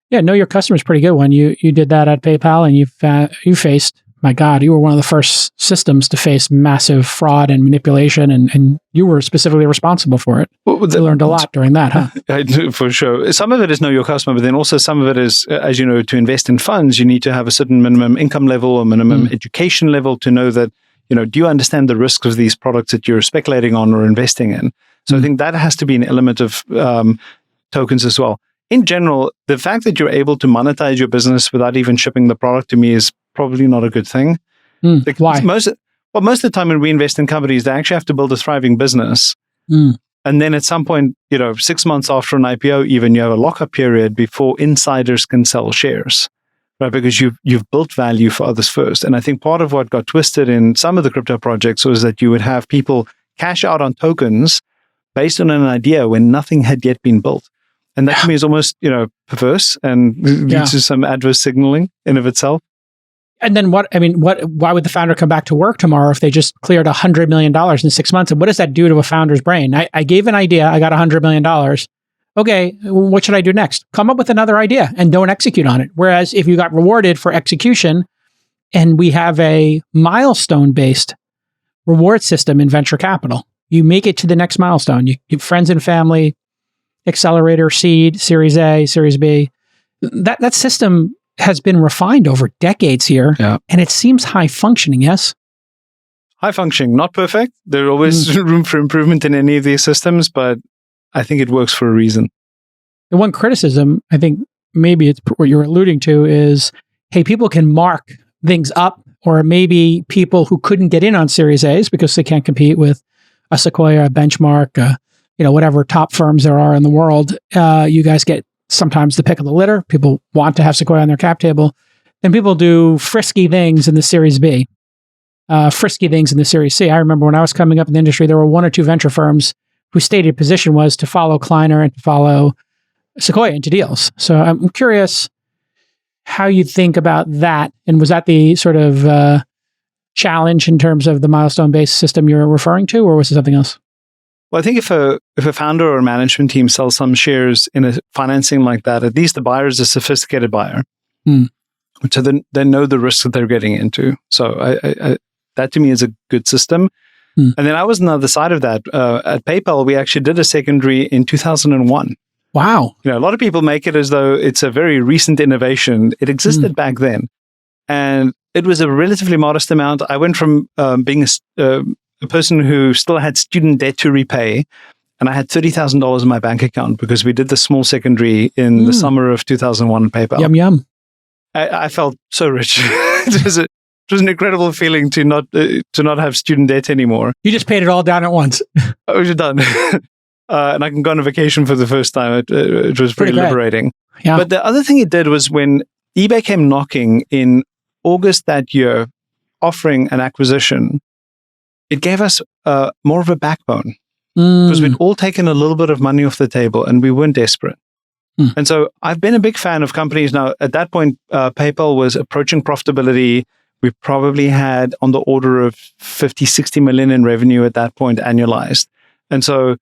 Yeah, know your customer is pretty good one. You did that at PayPal, and you faced, my God, you were one of the first systems to face massive fraud and manipulation, and you were specifically responsible for it. You learned a lot during that, huh? I do, for sure. Some of it is know your customer, but then also some of it is, as you know, to invest in funds, you need to have a certain minimum income level or minimum education level to know that, do you understand the risks of these products that you're speculating on or investing in? So I think that has to be an element of tokens as well. In general, the fact that you're able to monetize your business without even shipping the product to me is probably not a good thing. Why? Most of the time when we invest in companies, they actually have to build a thriving business. And then at some point, 6 months after an IPO, even you have a lockup period before insiders can sell shares, right? Because you've built value for others first. And I think part of what got twisted in some of the crypto projects was that you would have people cash out on tokens based on an idea when nothing had yet been built. And that to me is almost, perverse and leads to some adverse signaling in of itself. And then why would the founder come back to work tomorrow if they just cleared $100 million in 6 months? And what does that do to a founder's brain? I gave an idea, I got $100 million. okay, what should I do next? Come up with another idea and don't execute on it. Whereas if you got rewarded for execution, and we have a milestone-based reward system in venture capital, you make it to the next milestone. You give friends and family, accelerator, seed, Series A, Series B. That system has been refined over decades here, and it seems high functioning, yes? High functioning, not perfect. There's always room for improvement in any of these systems, but I think it works for a reason. The one criticism, I think maybe it's what you're alluding to is, hey, people can mark things up, or maybe people who couldn't get in on Series A's because they can't compete with a Sequoia, a Benchmark, whatever top firms there are in the world. You guys get sometimes the pick of the litter. People want to have Sequoia on their cap table. Then people do frisky things in the Series B, frisky things in the Series C. I remember when I was coming up in the industry, there were one or two venture firms whose stated position was to follow Kleiner and to follow Sequoia into deals. So I'm curious how you think about that. And was that the sort of challenge in terms of the milestone-based system you're referring to, or was it something else? Well, I think if a founder or a management team sells some shares in a financing like that, at least the buyer is a sophisticated buyer. So they know the risks that they're getting into. So I that to me is a good system. And then I was on the other side of that. At PayPal, we actually did a secondary in 2001. Wow. A lot of people make it as though it's a very recent innovation. It existed back then. And it was a relatively modest amount. I went from being a person who still had student debt to repay, and I had $30,000 in my bank account because we did the small secondary in the summer of 2001 at PayPal. Yum, yum. I felt so rich. It was an incredible feeling to not have student debt anymore. You just paid it all down at once. I was done. And I can go on a vacation for the first time. It was pretty liberating. Yeah. But the other thing it did was when eBay came knocking in August that year, offering an acquisition, it gave us more of a backbone because we'd all taken a little bit of money off the table and we weren't desperate. And so I've been a big fan of companies. Now, at that point, PayPal was approaching profitability. We probably had on the order of 50, 60 million in revenue at that point annualized. And so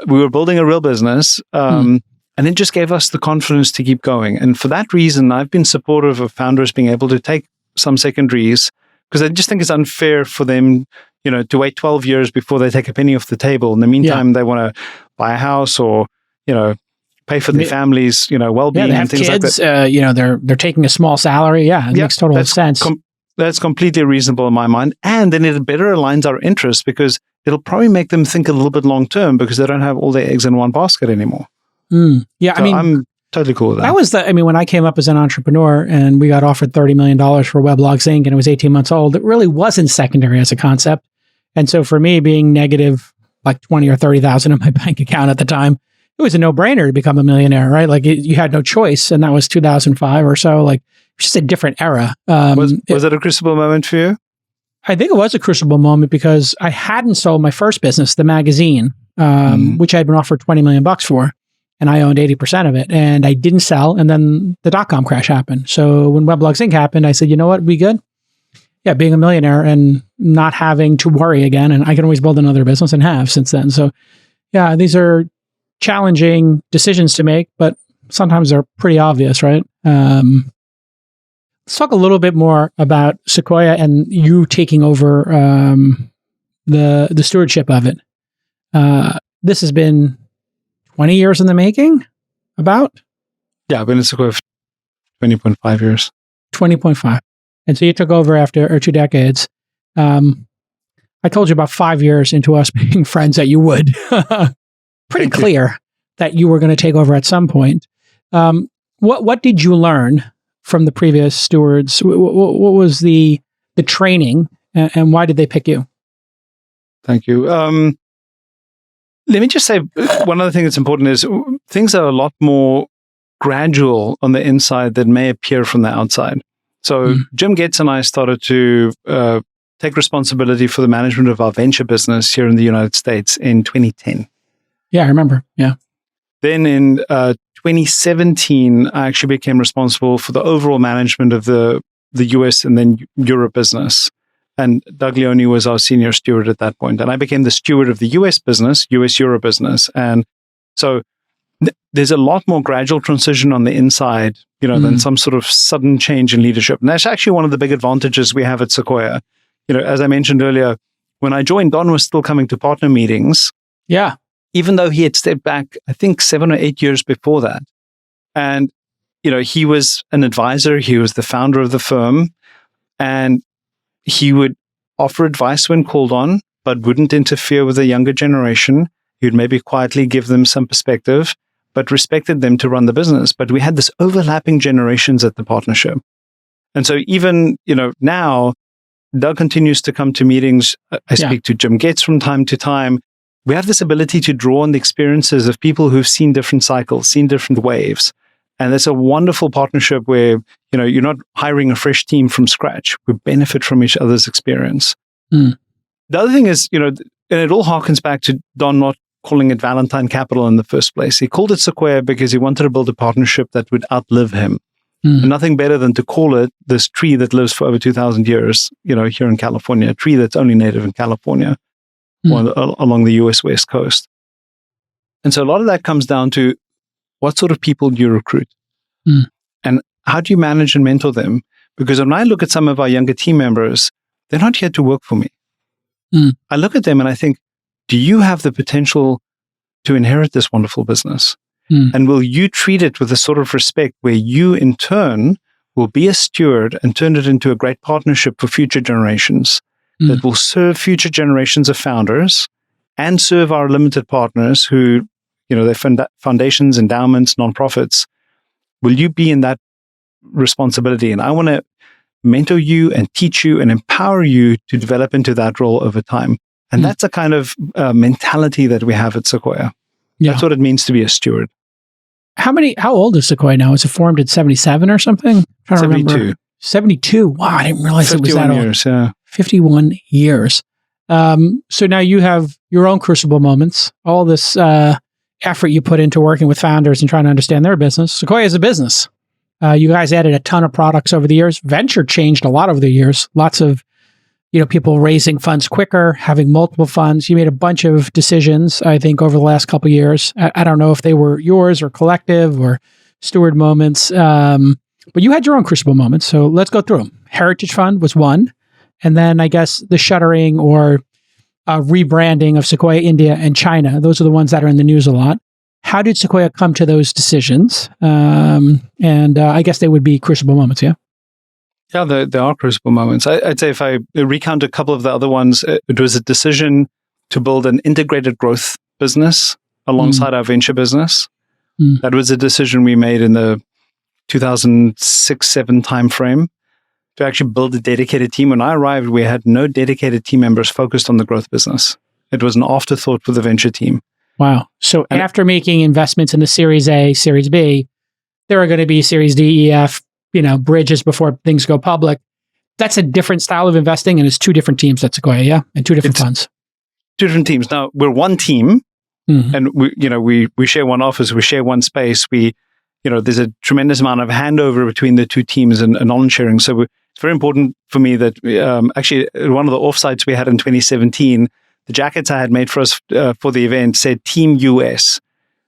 we were building a real business, and it just gave us the confidence to keep going. And for that reason, I've been supportive of founders being able to take some secondaries because I just think it's unfair for them, to wait 12 years before they take a penny off the table. In the meantime, they want to buy a house or, pay for their families, well-being they have and things kids, like that. They're taking a small salary. Yeah, it makes total sense. That's completely reasonable in my mind. And then it better aligns our interests because it'll probably make them think a little bit long-term because they don't have all their eggs in one basket anymore. Yeah, so I'm totally cool with that. That was when I came up as an entrepreneur and we got offered $30 million for Weblogs Inc. and it was 18 months old, it really wasn't secondary as a concept. And so for me, being negative like 20 or 30,000 in my bank account at the time, it was a no-brainer to become a millionaire, right? Like you had no choice. And that was 2005 or so. Like it's just a different era. Was it a crucible moment for you? I think it was a crucible moment because I hadn't sold my first business, the magazine, which I had been offered $20 million for. And I owned 80% of it. And I didn't sell. And then the dot-com crash happened. So when Weblogs Inc. happened, I said, you know what? We good? Yeah, being a millionaire and not having to worry again. And I can always build another business and have since then. So yeah, these are challenging decisions to make, but sometimes they're pretty obvious, right? Let's talk a little bit more about Sequoia and you taking over the stewardship of it. This has been 20 years in the making, about? Yeah, I've been in Sequoia for 20.5 years. 20.5. And so you took over after 2 decades. I told you about 5 years into us being friends that you would. Pretty clear that you were going to take over at some point. What did you learn from the previous stewards? What was the training and why did they pick you? Thank you. Let me just say, one other thing that's important is things are a lot more gradual on the inside than may appear from the outside. So Jim Getz and I started to take responsibility for the management of our venture business here in the United States in 2010. Yeah, I remember. Yeah. Then in 2017, I actually became responsible for the overall management of the US and then Europe business. And Doug Leone was our senior steward at that point. And I became the steward of the US business, US-Europe business. And so there's a lot more gradual transition on the inside, than some sort of sudden change in leadership. And that's actually one of the big advantages we have at Sequoia. As I mentioned earlier, when I joined, Don was still coming to partner meetings. Yeah. Even though he had stepped back, I think 7 or 8 years before that. And, he was an advisor. He was the founder of the firm. And he would offer advice when called on, but wouldn't interfere with the younger generation. He would maybe quietly give them some perspective, but respected them to run the business. But we had this overlapping generations at the partnership. And so even, now, Doug continues to come to meetings. I speak to Jim Gates from time to time. We have this ability to draw on the experiences of people who've seen different cycles, seen different waves. And it's a wonderful partnership where, you're not hiring a fresh team from scratch. We benefit from each other's experience. The other thing is, and it all harkens back to Don not calling it Valentine Capital in the first place. He called it Sequoia because he wanted to build a partnership that would outlive him. And nothing better than to call it this tree that lives for over 2,000 years, here in California, a tree that's only native in California, along the US West Coast. And so a lot of that comes down to what sort of people do you recruit? And how do you manage and mentor them? Because when I look at some of our younger team members, they're not here to work for me. I look at them and I think, do you have the potential to inherit this wonderful business? And will you treat it with a sort of respect where you, in turn, will be a steward and turn it into a great partnership for future generations that will serve future generations of founders and serve our limited partners who, they're foundations, endowments, nonprofits. Will you be in that responsibility? And I want to mentor you and teach you and empower you to develop into that role over time. And that's a kind of mentality that we have at Sequoia. That's what it means to be a steward. How old is Sequoia now? Was it formed in 77 or something? I'm trying to remember. 72. Wow, I didn't realize it was that old. 51 years, yeah. 51 years. So now you have your own Crucible Moments, all this effort you put into working with founders and trying to understand their business. Sequoia is a business. You guys added a ton of products over the years. Venture changed a lot over the years. Lots of people raising funds quicker, having multiple funds. You made a bunch of decisions, I think, over the last couple of years. I don't know if they were yours or collective or steward moments, but you had your own Crucible Moments. So let's go through them. Heritage Fund was one. And then I guess the shuttering or rebranding of Sequoia India and China. Those are the ones that are in the news a lot. How did Sequoia come to those decisions? And I guess they would be Crucible Moments, yeah? Yeah, there are Crucible Moments. I'd say if I recount a couple of the other ones, it was a decision to build an integrated growth business alongside our venture business. That was a decision we made in the 2006-07 timeframe to actually build a dedicated team. When I arrived, we had no dedicated team members focused on the growth business. It was an afterthought for the venture team. Wow. So after making investments in the Series A, Series B, there are going to be Series D, E, F, bridges before things go public. That's a different style of investing, and it's two different teams at Sequoia, yeah? And two different funds. Two different teams. Now, we're one team, and we share one office, we share one space. There's a tremendous amount of handover between the two teams and knowledge sharing. So it's very important for me that actually one of the offsites we had in 2017, the jackets I had made for us for the event said Team US.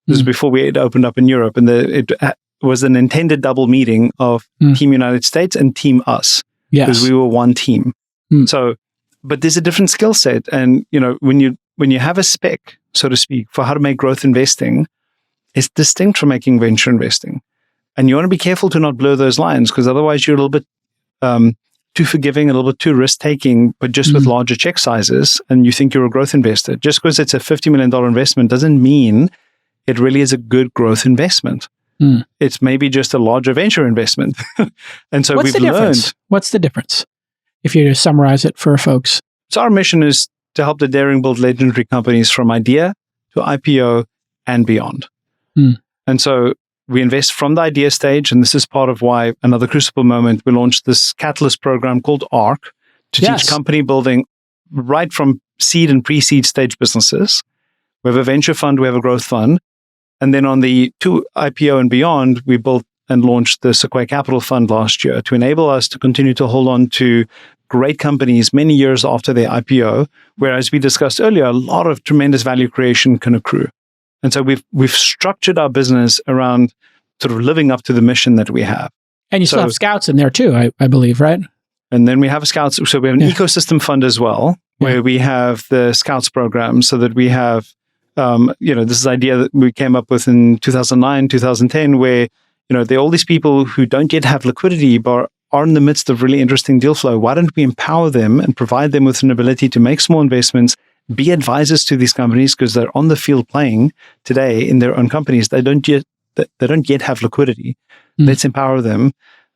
This was before we had opened up in Europe, and it was an intended double meeting of Team United States and Team Us, because we were one team. So, but there's a different skill set, and when you have a spec, so to speak, for how to make growth investing, it's distinct from making venture investing, and you want to be careful to not blur those lines, because otherwise you're a little bit too forgiving, a little bit too risk-taking, but just with larger check sizes, and you think you're a growth investor. Just because it's a $50 million investment doesn't mean it really is a good growth investment. It's maybe just a larger venture investment. And so we've learned. What's the difference? If you were to summarize it for folks. So our mission is to help the daring build legendary companies from idea to IPO and beyond. And so we invest from the idea stage, and this is part of why another Crucible Moment, we launched this Catalyst program called ARC to teach company building right from seed and pre-seed stage businesses. We have a venture fund, we have a growth fund. And then on the to IPO and beyond, we built and launched the Sequoia Capital Fund last year to enable us to continue to hold on to great companies many years after their IPO, where, as we discussed earlier, a lot of tremendous value creation can accrue. And so we've structured our business around sort of living up to the mission that we have. And you still have scouts in there too, I believe, right? And then we have scouts. So we have an ecosystem fund as well, where we have the scouts program, so that we have, this is the idea that we came up with in 2009, 2010, where, there are all these people who don't yet have liquidity, but are in the midst of really interesting deal flow. Why don't we empower them and provide them with an ability to make small investments, be advisors to these companies, because they're on the field playing today in their own companies. They don't yet have liquidity. Let's empower them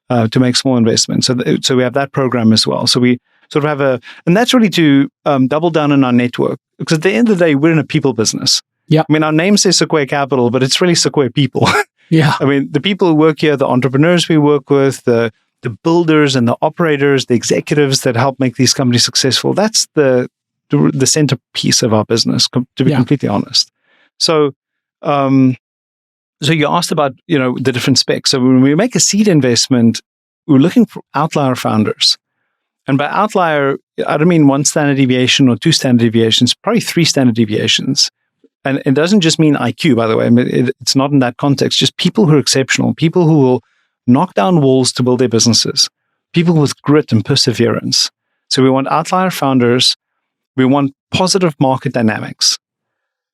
to make small investments. So we have that program as well. So we sort of have and that's really to double down on our network, because at the end of the day, we're in a people business. Yeah. I mean, our name says Sequoia Capital, but it's really Sequoia people. Yeah. I mean, the people who work here, the entrepreneurs we work with, the builders and the operators, the executives that help make these companies successful. That's the centerpiece of our business, to be completely honest. So, so you asked about, the different specs. So when we make a seed investment, we're looking for outlier founders. And by outlier, I don't mean 1 standard deviation or 2 standard deviations, probably 3 standard deviations. And it doesn't just mean IQ, by the way. I mean, it's not in that context. Just people who are exceptional, people who will knock down walls to build their businesses, people with grit and perseverance. So we want outlier founders. We want positive market dynamics.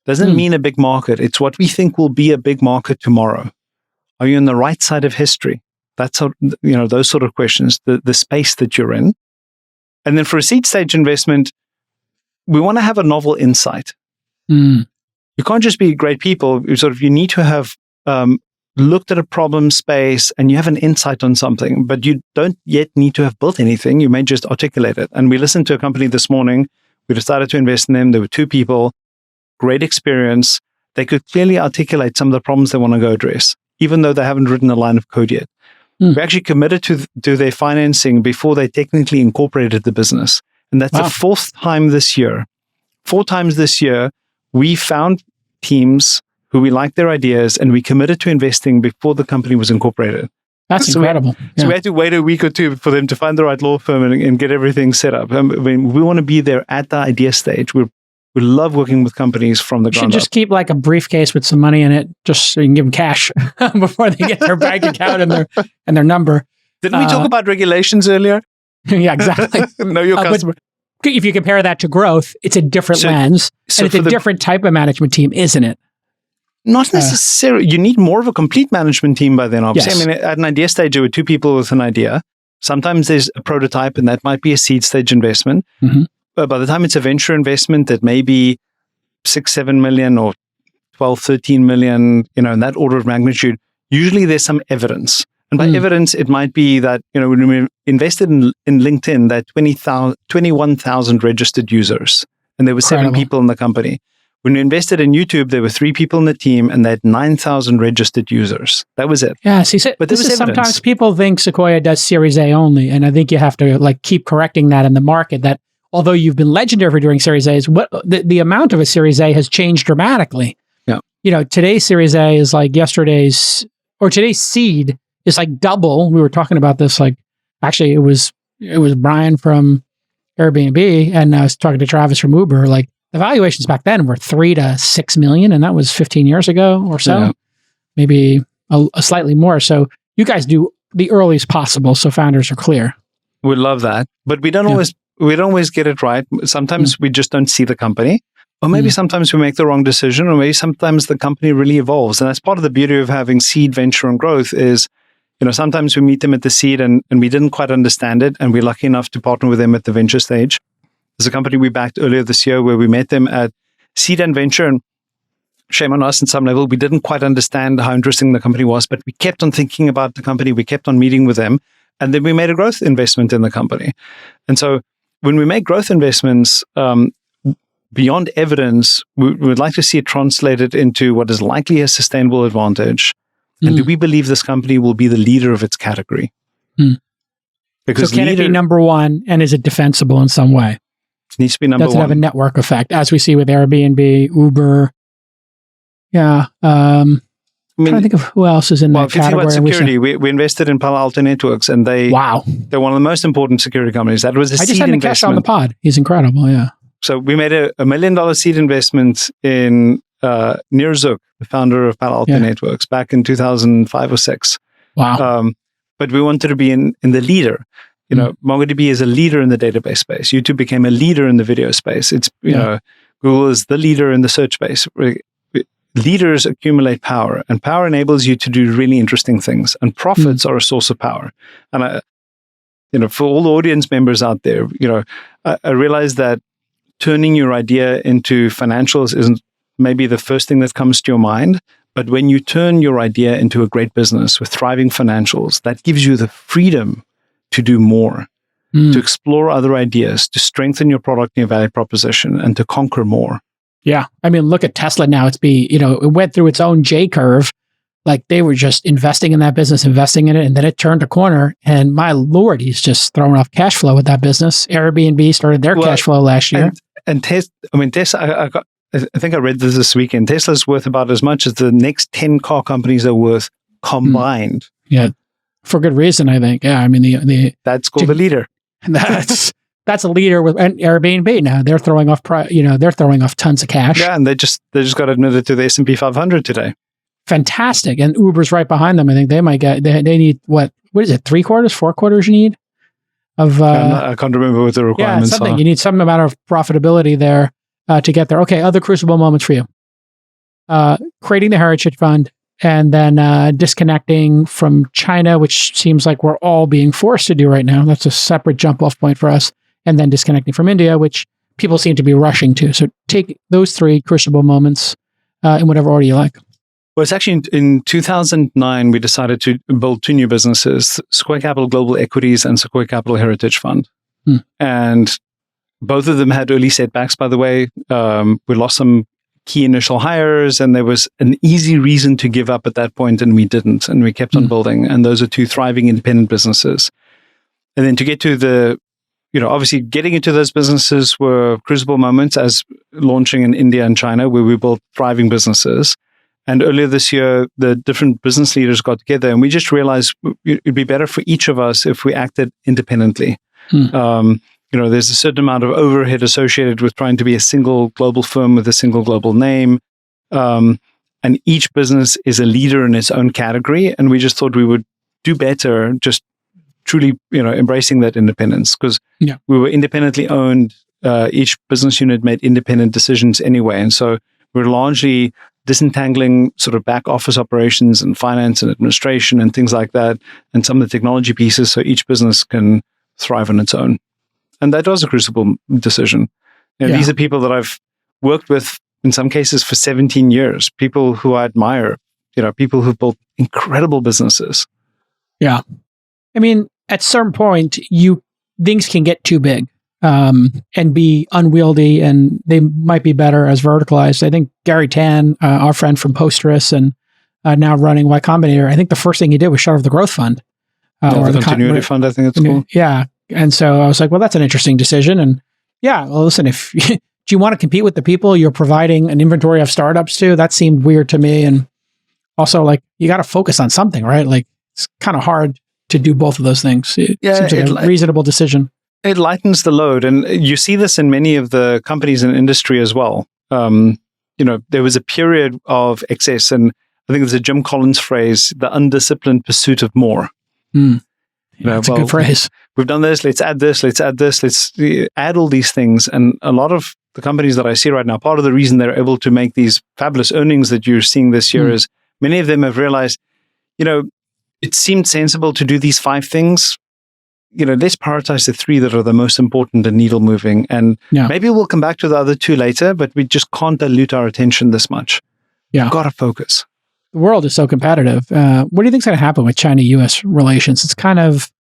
Doesn't mean a big market. It's what we think will be a big market tomorrow. Are you on the right side of history? That's how, those sort of questions, the space that you're in. And then for a seed stage investment, we want to have a novel insight. You can't just be great people. You need to have looked at a problem space and you have an insight on something, but you don't yet need to have built anything. You may just articulate it. And we listened to a company this morning. We decided to invest in them. There were 2 people, great experience. They could clearly articulate some of the problems they want to go address, even though they haven't written a line of code yet. We actually committed to their financing before they technically incorporated the business. And that's the 4th time this year. 4 times this year, we found teams who we liked their ideas and we committed to investing before the company was incorporated. That's incredible. So we had to wait a week or 2 for them to find the right law firm and get everything set up. I mean, we want to be there at the idea stage. We love working with companies from the ground up. You should just keep like a briefcase with some money in it, just so you can give them cash before they get their bank account and their number. Didn't we talk about regulations earlier? Yeah, exactly. Know your customer. If you compare that to growth, it's a different lens, and it's a different type of management team, isn't it? Not necessarily. You need more of a complete management team by then, obviously. Yes. I mean, at an idea stage, there were 2 people with an idea. Sometimes there's a prototype, and that might be a seed stage investment. But by the time it's a venture investment, that may be 6, 7 million or 12, 13 million, in that order of magnitude. Usually there's some evidence. And by evidence, it might be that, when we invested in LinkedIn, that 21,000 registered users, and there were 7 people in the company. When we invested in YouTube, there were 3 people in the team, and they had 9,000 registered users. That was it. Yeah, see, but this is sometimes people think Sequoia does Series A only, and I think you have to keep correcting that in the market. That although you've been legendary for doing Series A's, the amount of a Series A has changed dramatically. Yeah, today's Series A is like today's seed is like double. We were talking about this. Actually, it was Brian from Airbnb, and I was talking to Travis from Uber. The valuations back then were 3 to 6 million, and that was 15 years ago or so, maybe a slightly more. So you guys do the earliest possible, so founders are clear. We love that, but we don't always get it right. Sometimes we just don't see the company, or maybe sometimes we make the wrong decision, or maybe sometimes the company really evolves. And that's part of the beauty of having seed, venture, and growth is, sometimes we meet them at the seed and we didn't quite understand it, and we're lucky enough to partner with them at the venture stage. There's a company we backed earlier this year where we met them at seed and venture, and shame on us in some level, we didn't quite understand how interesting the company was, but we kept on thinking about the company, we kept on meeting with them, and then we made a growth investment in the company. And so when we make growth investments, beyond evidence, we would like to see it translated into what is likely a sustainable advantage. And do we believe this company will be the leader of its category? Because so can it be number 1, and is it defensible in some way? It needs to be number 1. Does it have a network effect, as we see with Airbnb, Uber? Yeah. I'm trying to think of who else is in that category. If you think about security, we invested in Palo Alto Networks, and they're one of the most important security companies. That was a seed investment. I just had Nikesh on the pod. He's incredible, yeah. So we made a $1 million seed investment in Nir Zook, the founder of Palo Alto Networks, back in 2005 or 6. Wow. But we wanted to be in the leader. MongoDB is a leader in the database space. YouTube became a leader in the video space. It's, Google is the leader in the search space. Leaders accumulate power, and power enables you to do really interesting things. And profits are a source of power. And for all the audience members out there, I realize that turning your idea into financials isn't maybe the first thing that comes to your mind. But when you turn your idea into a great business with thriving financials, that gives you the freedom to do more, to explore other ideas, to strengthen your product and your value proposition, and to conquer more. Yeah. I mean, look at Tesla now. It went through its own J curve. Like they were just investing in that business, investing in it, and then it turned a corner. And my Lord, he's just throwing off cash flow with that business. Airbnb started their cash flow last year. And Tesla, I think I read this weekend. Tesla's worth about as much as the next 10 car companies are worth combined. Yeah. For good reason, I think. Yeah. I mean, that's called a leader. That's a leader with Airbnb now. They're throwing off, they're throwing off tons of cash. Yeah, and they just got admitted to the S&P 500 today. Fantastic, and Uber's right behind them. I think they might get. They need what is it? 3 quarters, 4 quarters? You need of. I can't remember what the requirements are. You need some amount of profitability there to get there. Okay, other crucible moments for you. Creating the Heritage Fund, and then disconnecting from China, which seems like we're all being forced to do right now. That's a separate jump-off point for us. And then disconnecting from India, which people seem to be rushing to. So take those 3 crucible moments in whatever order you like. Well, it's actually in 2009, we decided to build 2 new businesses, Sequoia Capital Global Equities and Sequoia Capital Heritage Fund. And both of them had early setbacks, by the way. We lost some key initial hires, and there was an easy reason to give up at that point, and we didn't. And we kept on building. And those are 2 thriving independent businesses. And then to get to obviously getting into those businesses were Crucible Moments as launching in India and China, where we built thriving businesses. And earlier this year, the different business leaders got together, and we just realized it'd be better for each of us if we acted independently. There's a certain amount of overhead associated with trying to be a single global firm with a single global name. And each business is a leader in its own category. And we just thought we would do better just truly, embracing that independence, because we were independently owned. Each business unit made independent decisions anyway. And so we're largely disentangling sort of back office operations and finance and administration and things like that, and some of the technology pieces, so each business can thrive on its own. And that was a crucible decision. These are people that I've worked with in some cases for 17 years, people who I admire, people who've built incredible businesses. Yeah. I mean, at some point, things can get too big and be unwieldy, and they might be better as verticalized. I think Gary Tan, our friend from Postgres and now running Y Combinator, I think the first thing he did was shut off the growth fund. Or the continuity fund, I think it's called. Yeah. And so I was like, well, that's an interesting decision. And listen, if do you want to compete with the people you're providing an inventory of startups to? That seemed weird to me. And also, like, you got to focus on something, right? Like, it's kind of hard to do both of those things. It seems like a reasonable decision. It lightens the load. And you see this in many of the companies in industry as well. There was a period of excess, and I think there's a Jim Collins phrase, the undisciplined pursuit of more. That's a good phrase. We've done this, let's add this, let's add all these things. And a lot of the companies that I see right now, part of the reason they're able to make these fabulous earnings that you're seeing this year is many of them have realized, it seemed sensible to do these 5 things. Let's prioritize the 3 that are the most important and needle moving. And maybe we'll come back to the other 2 later, but we just can't dilute our attention this much. We've got to focus. The world is so competitive. What do you think is going to happen with China-U.S. relations? It's kind of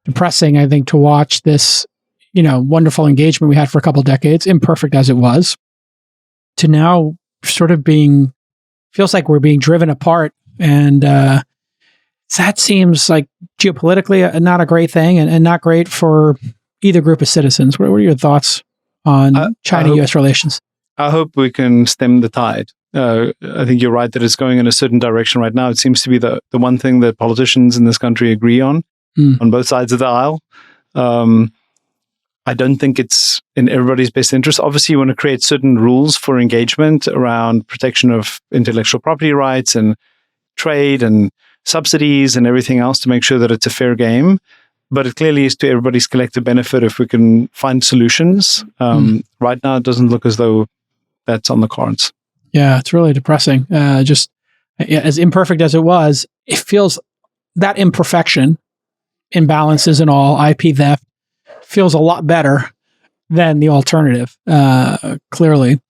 depressing, I think, to watch this, wonderful engagement we had for a couple of decades, imperfect as it was, to now sort of feels like we're being driven apart. And that seems like geopolitically not a great thing, and not great for either group of citizens. What are your thoughts on China-U.S. relations? I hope we can stem the tide. I think you're right that it's going in a certain direction right now. It seems to be the one thing that politicians in this country agree on both sides of the aisle. I don't think it's in everybody's best interest. Obviously, you want to create certain rules for engagement around protection of intellectual property rights and trade and subsidies and everything else to make sure that it's a fair game. But it clearly is to everybody's collective benefit if we can find solutions. Right now, it doesn't look as though that's on the cards. Yeah, it's really depressing. Just as imperfect as it was, it feels that imperfection, imbalances and all, IP theft, feels a lot better than the alternative, clearly.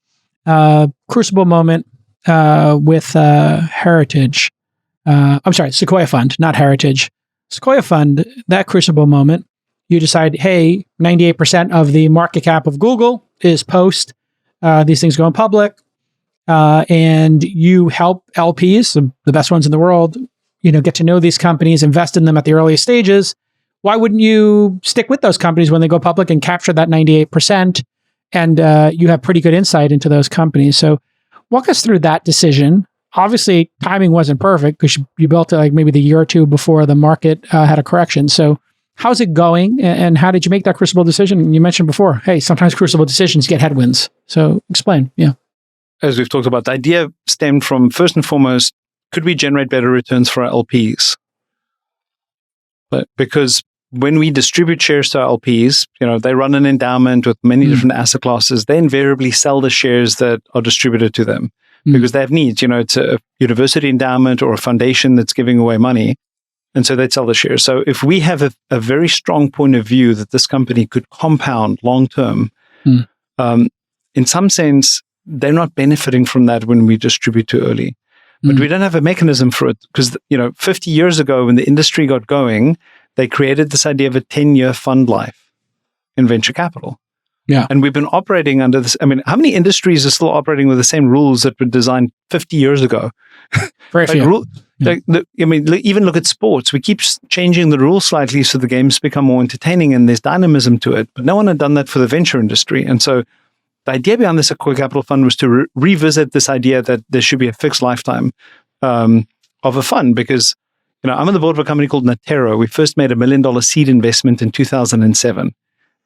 Crucible Moment with Heritage. I'm sorry, Sequoia Fund, not Heritage. Sequoia Fund, that Crucible Moment, you decide, hey, 98% of the market cap of Google is post. These things go in public. And you help LPs, the best ones in the world, get to know these companies, invest in them at the earliest stages. Why wouldn't you stick with those companies when they go public and capture that 98%? And you have pretty good insight into those companies. So walk us through that decision. Obviously, timing wasn't perfect because you built it like maybe the year or two before the market had a correction. So how's it going? And how did you make that Crucible decision? You mentioned before, hey, sometimes Crucible decisions get headwinds. So explain. Yeah. As we've talked about, the idea stemmed from, first and foremost, could we generate better returns for our LPs? But because when we distribute shares to our LPs, they run an endowment with many different asset classes. They invariably sell the shares that are distributed to them because they have needs. It's a university endowment or a foundation that's giving away money. And so they'd sell the shares. So if we have a very strong point of view that this company could compound long-term, in some sense, they're not benefiting from that when we distribute too early. But we don't have a mechanism for it because, 50 years ago when the industry got going, they created this idea of a 10-year fund life in venture capital. Yeah. And we've been operating under this. I mean, how many industries are still operating with the same rules that were designed 50 years ago? Very few. Even look at sports. We keep changing the rules slightly so the games become more entertaining and there's dynamism to it. But no one had done that for the venture industry. And so the idea behind the Sequoia Capital Fund was to revisit this idea that there should be a fixed lifetime of a fund because, I'm on the board of a company called Natero. We first made $1 million seed investment in 2007.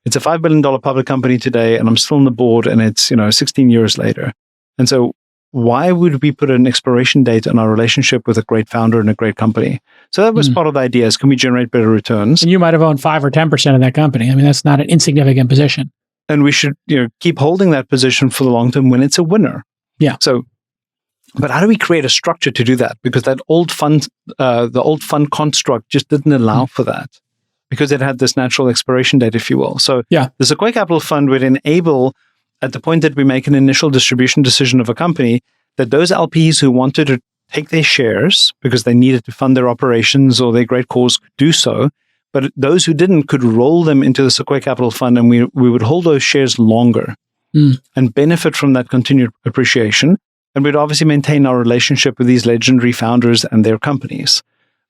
It's a $5 billion public company today, and I'm still on the board, and it's, 16 years later. And so why would we put an expiration date on our relationship with a great founder and a great company? So that was part of the idea is, can we generate better returns? And you might have owned 5 or 10% of that company. I mean, that's not an insignificant position. And we should, keep holding that position for the long term when it's a winner. Yeah. So, but how do we create a structure to do that? Because that old fund, the old fund construct just didn't allow for that because it had this natural expiration date, if you will. So the Sequoia Capital Fund would enable, at the point that we make an initial distribution decision of a company, that those LPs who wanted to take their shares because they needed to fund their operations or their great cause could do so. But those who didn't could roll them into the Sequoia Capital Fund, and we would hold those shares longer and benefit from that continued appreciation. And we'd obviously maintain our relationship with these legendary founders and their companies.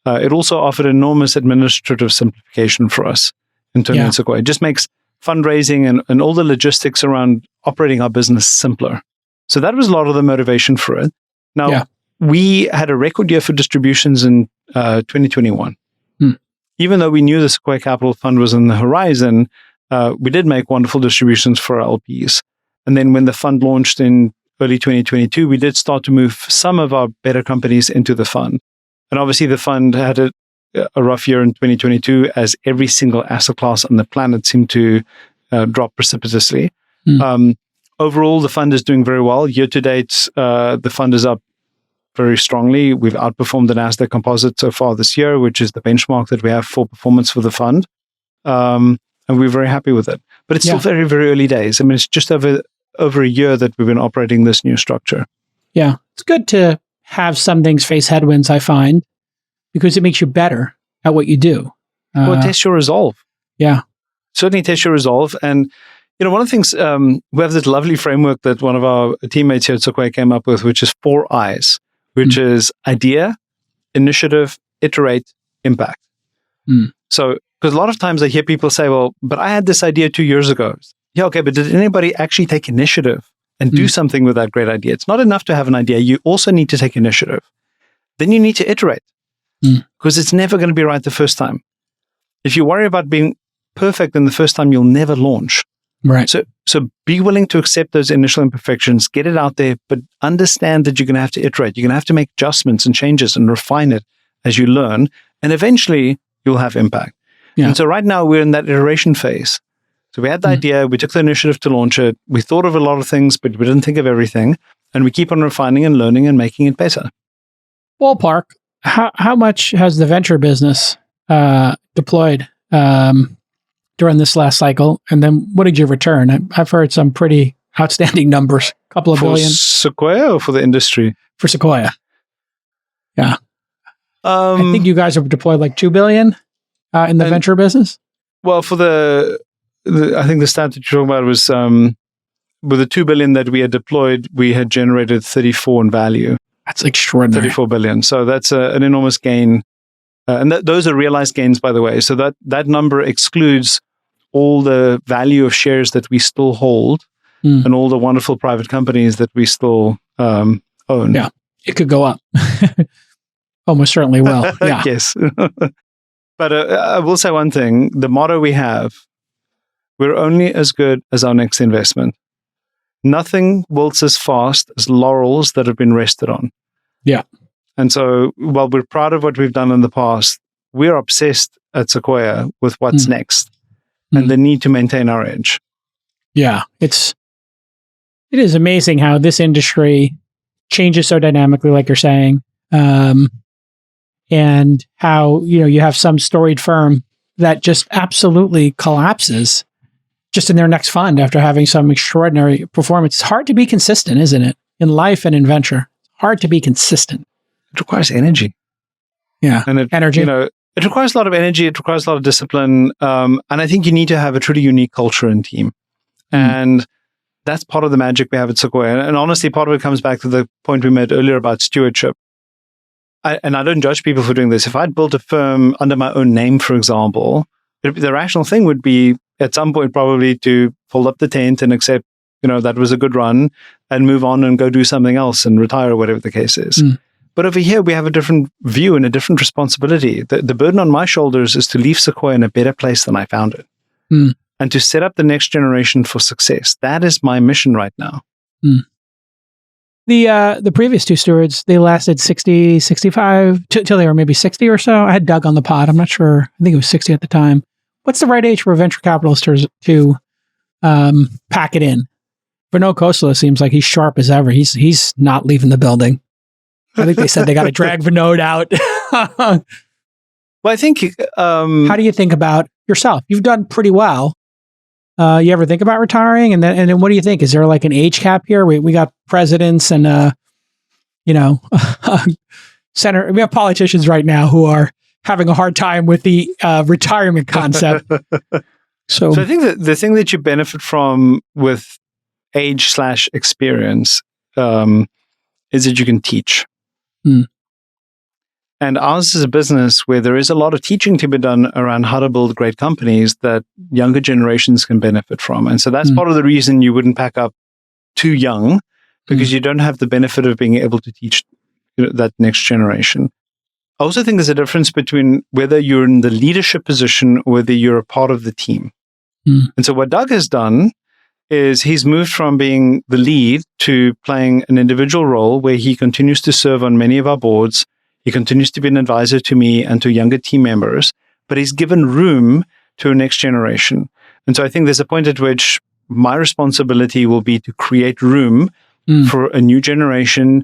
It also offered enormous administrative simplification for us internally at Sequoia. It just makes fundraising and all the logistics around operating our business simpler. So that was a lot of the motivation for it. Now, we had a record year for distributions in 2021. Even though we knew the Sequoia Capital Fund was on the horizon, we did make wonderful distributions for our LPs. And then when the fund launched in early 2022, we did start to move some of our better companies into the fund. And obviously the fund had a rough year in 2022 as every single asset class on the planet seemed to drop precipitously. Overall, the fund is doing very well. Year to date, the fund is up very strongly. We've outperformed the NASDAQ composite so far this year, which is the benchmark that we have for performance for the fund. And we're very happy with it. But it's still very, very early days. I mean, it's just over a year that we've been operating this new structure. Yeah. It's good to have some things face headwinds, I find, because it makes you better at what you do. Well, test your resolve. Yeah. Certainly test your resolve. And, one of the things, we have this lovely framework that one of our teammates here at Sequoia came up with, which is 4 I's, which is idea, initiative, iterate, impact. So, because a lot of times I hear people say, well, but I had this idea 2 years ago. Yeah, okay, but did anybody actually take initiative and do something with that great idea? It's not enough to have an idea. You also need to take initiative. Then you need to iterate because it's never going to be right the first time. If you worry about being perfect in the first time, you'll never launch. Right. So be willing to accept those initial imperfections, get it out there, but understand that you're going to have to iterate. You're going to have to make adjustments and changes and refine it as you learn. And eventually you'll have impact. Yeah. And so right now we're in that iteration phase. So we had the idea, we took the initiative to launch it. We thought of a lot of things, but we didn't think of everything. And we keep on refining and learning and making it better. Ballpark, how much has the venture business deployed during this last cycle? And then what did you return? I've heard some pretty outstanding numbers, a couple of billion. For Sequoia or for the industry? For Sequoia. Yeah. I think you guys have deployed like $2 billion in the venture business. Well, for I think the stat that you're talking about was with the $2 billion that we had deployed, we had generated 34 in value. That's extraordinary. 34 billion. So that's an enormous gain. And those are realized gains, by the way. So that number excludes all the value of shares that we still hold and all the wonderful private companies that we still own. Yeah, it could go up. Almost certainly will. Yeah. Yes. But I will say one thing. The motto we have, we're only as good as our next investment. Nothing wilts as fast as laurels that have been rested on. Yeah. And so while we're proud of what we've done in the past, we're obsessed at Sequoia with what's next and the need to maintain our edge. Yeah. It is amazing how this industry changes so dynamically, like you're saying. And how, you have some storied firm that just absolutely collapses just in their next fund after having some extraordinary performance. It's hard to be consistent, isn't it? In life and in venture. Hard to be consistent. It requires energy. Yeah. And energy. It requires a lot of energy. It requires a lot of discipline. And I think you need to have a truly unique culture and team. And that's part of the magic we have at Sequoia. And honestly, part of it comes back to the point we made earlier about stewardship. And I don't judge people for doing this. If I'd built a firm under my own name, for example, the rational thing would be at some point probably to fold up the tent and accept, that was a good run and move on and go do something else and retire or whatever the case is. But over here, we have a different view and a different responsibility. The burden on my shoulders is to leave Sequoia in a better place than I found it and to set up the next generation for success. That is my mission right now. The previous two stewards, they lasted 60, 65, till they were maybe 60 or so. I had Doug on the pod. I'm not sure. I think it was 60 at the time. What's the right age for a venture capitalist to pack it in? Vinod Khosla seems like he's sharp as ever. He's not leaving the building. I think they said they got to drag Vinod out. Well, I think... how do you think about yourself? You've done pretty well. You ever think about retiring? And then what do you think? Is there like an age cap here? We got presidents and, senator. We have politicians right now who are having a hard time with the retirement concept. So I think that the thing that you benefit from with age/experience is that you can teach. And ours is a business where there is a lot of teaching to be done around how to build great companies that younger generations can benefit from. And so that's part of the reason you wouldn't pack up too young, because you don't have the benefit of being able to teach that next generation. I also think there's a difference between whether you're in the leadership position or whether you're a part of the team. And so what Doug has done is he's moved from being the lead to playing an individual role where he continues to serve on many of our boards. He continues to be an advisor to me and to younger team members, but he's given room to a next generation. And so I think there's a point at which my responsibility will be to create room for a new generation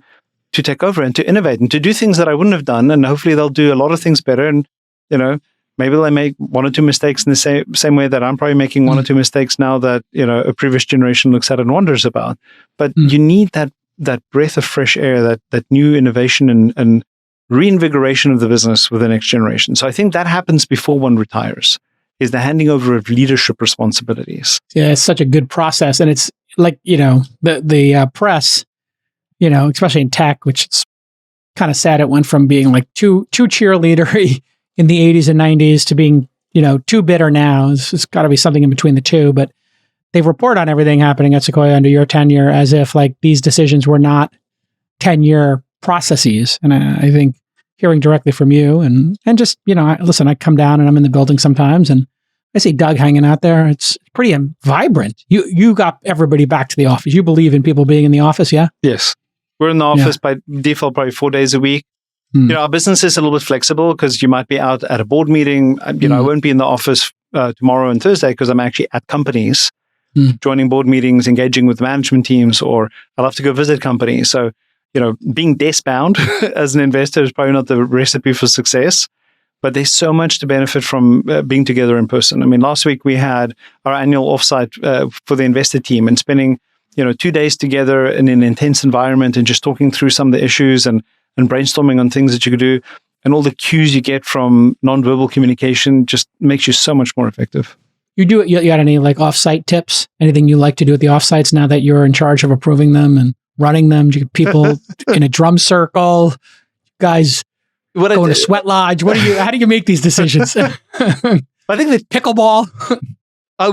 to take over and to innovate and to do things that I wouldn't have done. And hopefully they'll do a lot of things better. And, maybe they make one or two mistakes in the same way that I'm probably making one or two mistakes now that, a previous generation looks at and wonders about. But you need that breath of fresh air, that new innovation and reinvigoration of the business with the next generation. So I think that happens before one retires, is the handing over of leadership responsibilities. Yeah, it's such a good process. And it's like, the press, especially in tech, which it's kind of sad. It went from being like too cheerleadery in the 80s and 90s to being, too bitter now. It's got to be something in between the two. But they report on everything happening at Sequoia under your tenure as if like these decisions were not 10-year processes. And I think hearing directly from you and just, listen, I come down and I'm in the building sometimes and I see Doug hanging out there. It's pretty vibrant. You got everybody back to the office. You believe in people being in the office, yeah? Yes. We're in the office by default probably 4 days a week. Our business is a little bit flexible because you might be out at a board meeting. I won't be in the office tomorrow and Thursday because I'm actually at companies, joining board meetings, engaging with management teams, or I'll have to go visit companies. So, being desk bound as an investor is probably not the recipe for success. But there's so much to benefit from being together in person. I mean, last week we had our annual offsite for the investor team and spending, 2 days together in an intense environment and just talking through some of the issues and brainstorming on things that you could do. And all the cues you get from nonverbal communication just makes you so much more effective. You got any like offsite tips? Anything you like to do at the offsites now that you're in charge of approving them and running them? Do you get people in a drum circle? Guys... Going to Sweat Lodge. How do you make these decisions? I think that pickleball.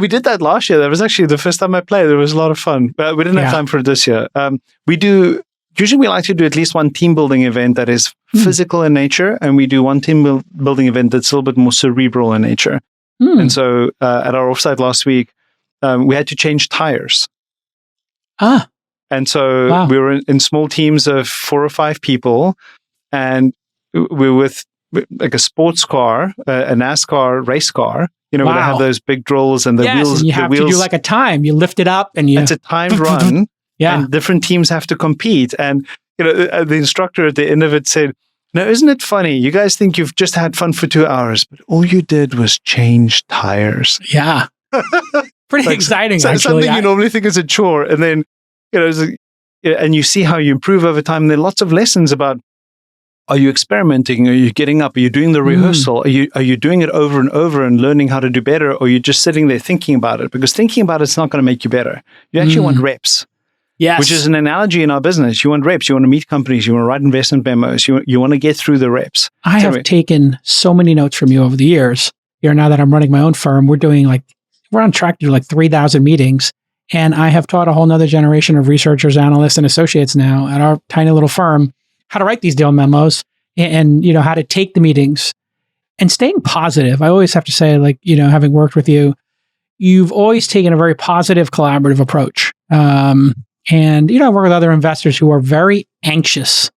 We did that last year. That was actually the first time I played. It was a lot of fun, but we didn't have time for it this year. Usually we like to do at least one team building event that is physical in nature. And we do one team building event that's a little bit more cerebral in nature. And so at our offsite last week, we had to change tires. And so we were in small teams of 4 or 5 people, and we're with like a sports car, a NASCAR race car, where they have those big drills and the wheels. And you have to do like a time. You lift it up and it's a timed run. And different teams have to compete. And, the instructor at the end of it said, "Now, isn't it funny? You guys think you've just had fun for 2 hours, but all you did was change tires." Yeah. Pretty exciting, actually. Something you normally think is a chore. And then, and you see how you improve over time. And there are lots of lessons about, are you experimenting? Are you getting up? Are you doing the rehearsal? Are you doing it over and over and learning how to do better? Or are you just sitting there thinking about it? Because thinking about it's not going to make you better. You actually want reps. Yes. Which is an analogy in our business. You want reps. You want to meet companies. You want to write investment memos. You want to get through the reps. I have taken so many notes from you over the years. Now that I'm running my own firm, we're on track to do like 3,000 meetings. And I have taught a whole nother generation of researchers, analysts, and associates now at our tiny little firm how to write these deal memos and how to take the meetings and staying positive. I always have to say, having worked with you, you've always taken a very positive, collaborative approach. And, I work with other investors who are very anxious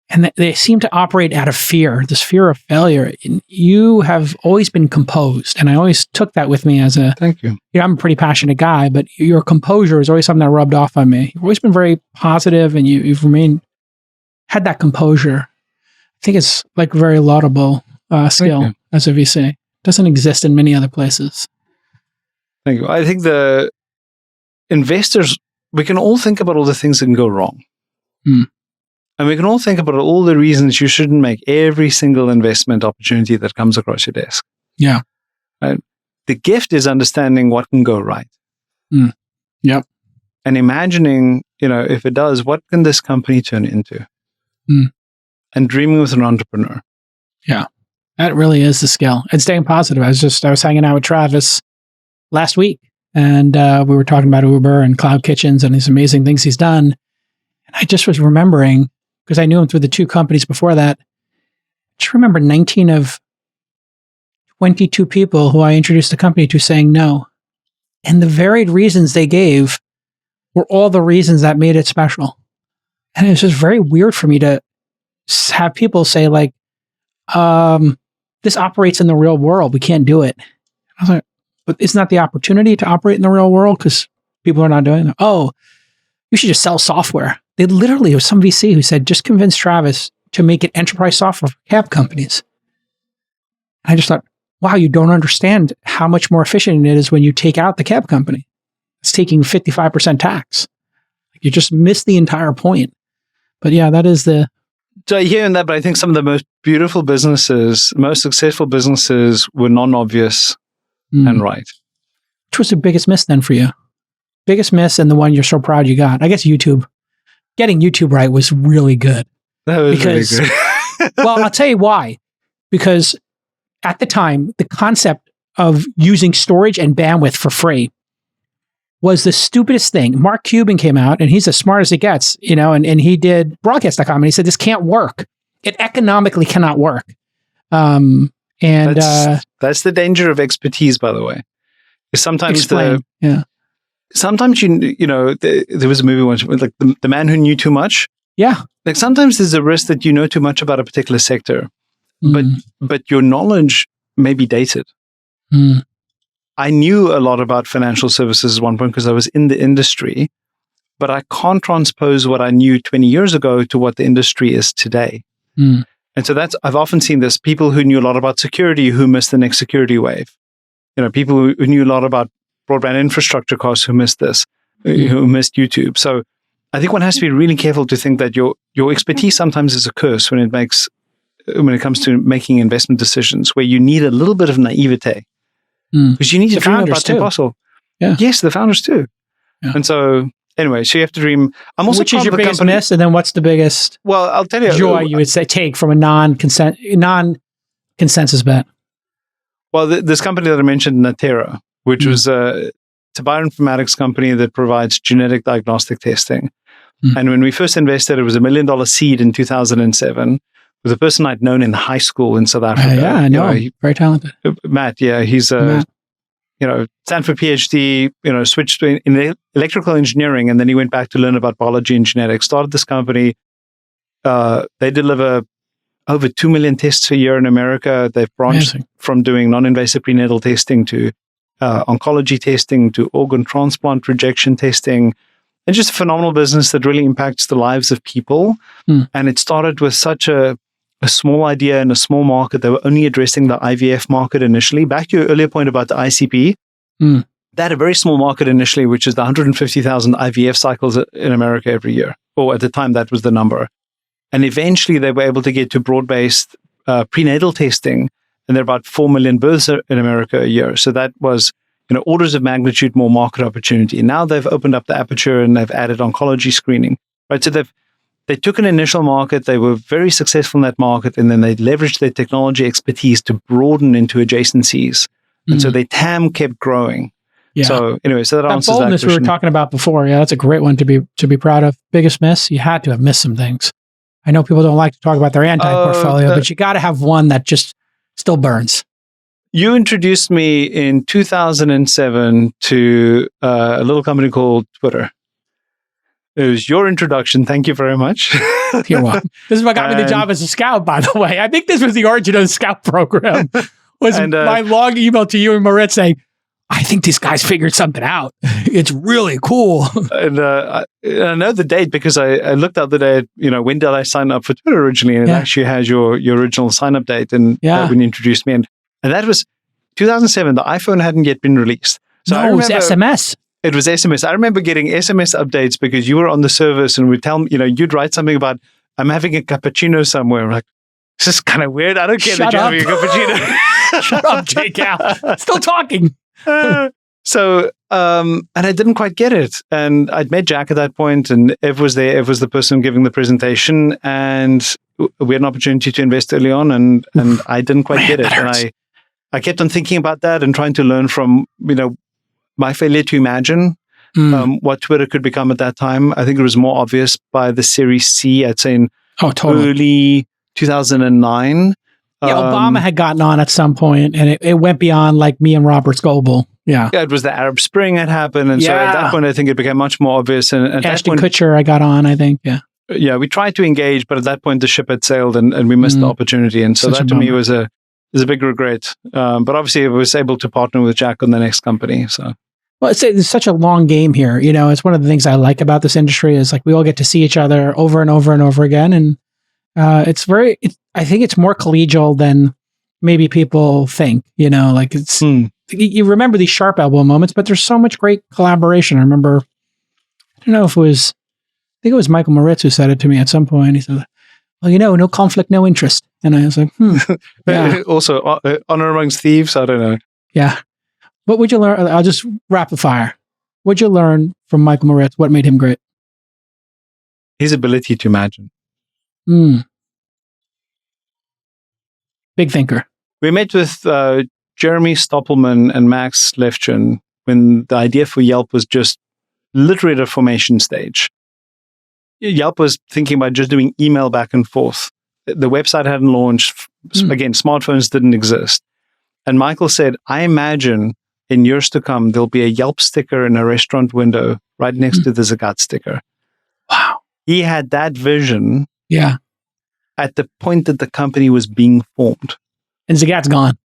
and they seem to operate out of fear, this fear of failure. You have always been composed. And I always took that with me thank you. I'm a pretty passionate guy, but your composure is always something that rubbed off on me. You've always been very positive and you've had that composure. I think it's like very laudable skill as a VC. Doesn't exist in many other places. Thank you. I think the investors, we can all think about all the things that can go wrong. And we can all think about all the reasons you shouldn't make every single investment opportunity that comes across your desk. Yeah. Right? The gift is understanding what can go right. Yep. And imagining, if it does, what can this company turn into? And dreaming with an entrepreneur. Yeah, that really is the skill. And staying positive. I was hanging out with Travis last week, and we were talking about Uber and cloud kitchens and these amazing things he's done. And I just was remembering, because I knew him through the 2 companies before that, just remember 19 of 22 people who I introduced the company to saying no. And the varied reasons they gave were all the reasons that made it special. And it's just very weird for me to have people say this operates in the real world. We can't do it. I was like, but isn't that the opportunity to operate in the real world? Because people are not doing it. Oh, you should just sell software. There was some VC who said, just convince Travis to make it enterprise software for cab companies. I just thought, wow, you don't understand how much more efficient it is when you take out the cab company. It's taking 55% tax. You just missed the entire point. But yeah, that is the... So I hear in that, but I think some of the most beautiful businesses, most successful businesses were non-obvious and right. Which was the biggest miss then for you? Biggest miss and the one you're so proud you got? I guess YouTube. Getting YouTube right was really good. That was really good. Well, I'll tell you why. Because at the time, the concept of using storage and bandwidth for free was the stupidest thing. Mark Cuban came out, and he's as smart as it gets, and he did broadcast.com, and he said, this can't work. It economically cannot work. And And that's the danger of expertise, by the way. Sometimes sometimes there was a movie once, like the Man Who Knew Too Much. Yeah. Like sometimes there's a risk that you know too much about a particular sector, but your knowledge may be dated. I knew a lot about financial services at one point because I was in the industry, but I can't transpose what I knew 20 years ago to what the industry is today. And so I've often seen this, people who knew a lot about security who missed the next security wave. People who knew a lot about broadband infrastructure costs who missed this, who missed YouTube. So I think one has to be really careful to think that your expertise sometimes is a curse when it comes to making investment decisions, where you need a little bit of naivete. Because you need to dream about the impossible. Yeah. Yes, the founders too. Yeah. And so anyway, so you have to dream. I'm also Which is your biggest miss, and then what's the biggest I'll tell you, joy you would say take from a non-consensus bet? Well, this company that I mentioned, Natera, which was it's a bioinformatics company that provides genetic diagnostic testing. And when we first invested, it was $1 million seed in 2007 with a person I'd known in high school in South Africa. Yeah, I know. Very talented. Matt, yeah, he's a Stanford PhD, switched to in electrical engineering, and then he went back to learn about biology and genetics, started this company. They deliver over 2 million tests a year in America. They've branched from doing non-invasive prenatal testing to oncology testing to organ transplant rejection testing, and just a phenomenal business that really impacts the lives of people. And it started with such a small idea in a small market. They were only addressing the IVF market initially. Back to your earlier point about the ICP, they had a very small market initially, which is the 150,000 IVF cycles in America every year. Or at the time, that was the number. And eventually, they were able to get to broad-based prenatal testing, and there are about 4 million births in America a year. So that was orders of magnitude more market opportunity. Now they've opened up the aperture and they've added oncology screening, right? So they took an initial market, they were very successful in that market, and then they leveraged their technology expertise to broaden into adjacencies. And so their TAM kept growing. Yeah. So anyway, that answers that boldness we were talking about before. Yeah, that's a great one to be proud of. Biggest miss? You had to have missed some things. I know people don't like to talk about their anti-portfolio, but you got to have one that just still burns. You introduced me in 2007 to a little company called Twitter. It was your introduction. Thank you very much. You're welcome. This is what got me the job as a scout, by the way. I think this was the origin of the scout program. My long email to you and Moritz saying, I think these guys figured something out. It's really cool. And I know the date because I looked up the date, when did I sign up for Twitter originally? And it actually has your original sign-up date and when you introduced me. And that was 2007. The iPhone hadn't yet been released. So I remember, it was SMS. It was SMS. I remember getting SMS updates because you were on the service and would tell me, you'd write something about, I'm having a cappuccino somewhere. I'm like, this is kind of weird. I don't get that you're having a cappuccino. Shut up, Jake Al. Still talking. And I didn't quite get it. And I'd met Jack at that point, and Ev was there. Ev was the person giving the presentation, and we had an opportunity to invest early on, and I didn't quite get it. And I kept on thinking about that and trying to learn from, my failure to imagine what Twitter could become at that time. I think it was more obvious by the Series C, I'd say in early 2009. Yeah, Obama had gotten on at some point, and it went beyond like me and Robert Scoble. Yeah, it was the Arab Spring had happened, and so at that point, I think it became much more obvious. And at Ashton that point, Kutcher, I got on, I think. Yeah, we tried to engage, but at that point, the ship had sailed, and we missed the opportunity. And so that to me was a big regret. But obviously, I was able to partner with Jack on the next company. So. Well, it's such a long game here. It's one of the things I like about this industry is like we all get to see each other over and over and over again. And I think it's more collegial than maybe people think, like it's, you remember these sharp elbow moments, but there's so much great collaboration. I remember, I don't know if it was, I think it was Michael Moritz who said it to me at some point. He said, well, no conflict, no interest. And I was like, yeah. Also, honor amongst thieves. I don't know. Yeah. What would you learn? I'll just rapid fire. What'd you learn from Michael Moritz? What made him great? His ability to imagine. Big thinker. We met with Jeremy Stoppelman and Max Lefchin when the idea for Yelp was just literally at a formation stage. Yelp was thinking about just doing email back and forth. The website hadn't launched. Again, smartphones didn't exist. And Michael said, I imagine in years to come, there'll be a Yelp sticker in a restaurant window right next to the Supergut sticker. Wow. He had that vision at the point that the company was being formed. And Supergut's gone.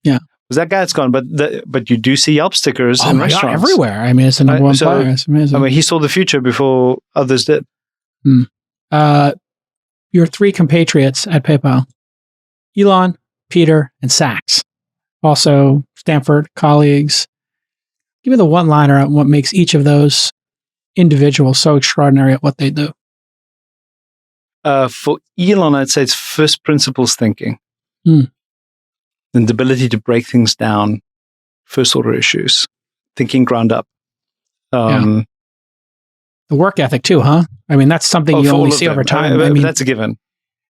Yeah. Supergut's gone, but you do see Yelp stickers in restaurants. God, everywhere. I mean, it's the number one player. It's amazing. I mean, he saw the future before others did. Your three compatriots at PayPal, Elon, Peter, and Sachs. Also, Stanford colleagues. Give me the one-liner on what makes each of those individuals so extraordinary at what they do. For Elon, I'd say it's first principles thinking. And the ability to break things down, first order issues, thinking ground up. The work ethic too, huh? I mean, that's something you only see over time. I mean, that's a given.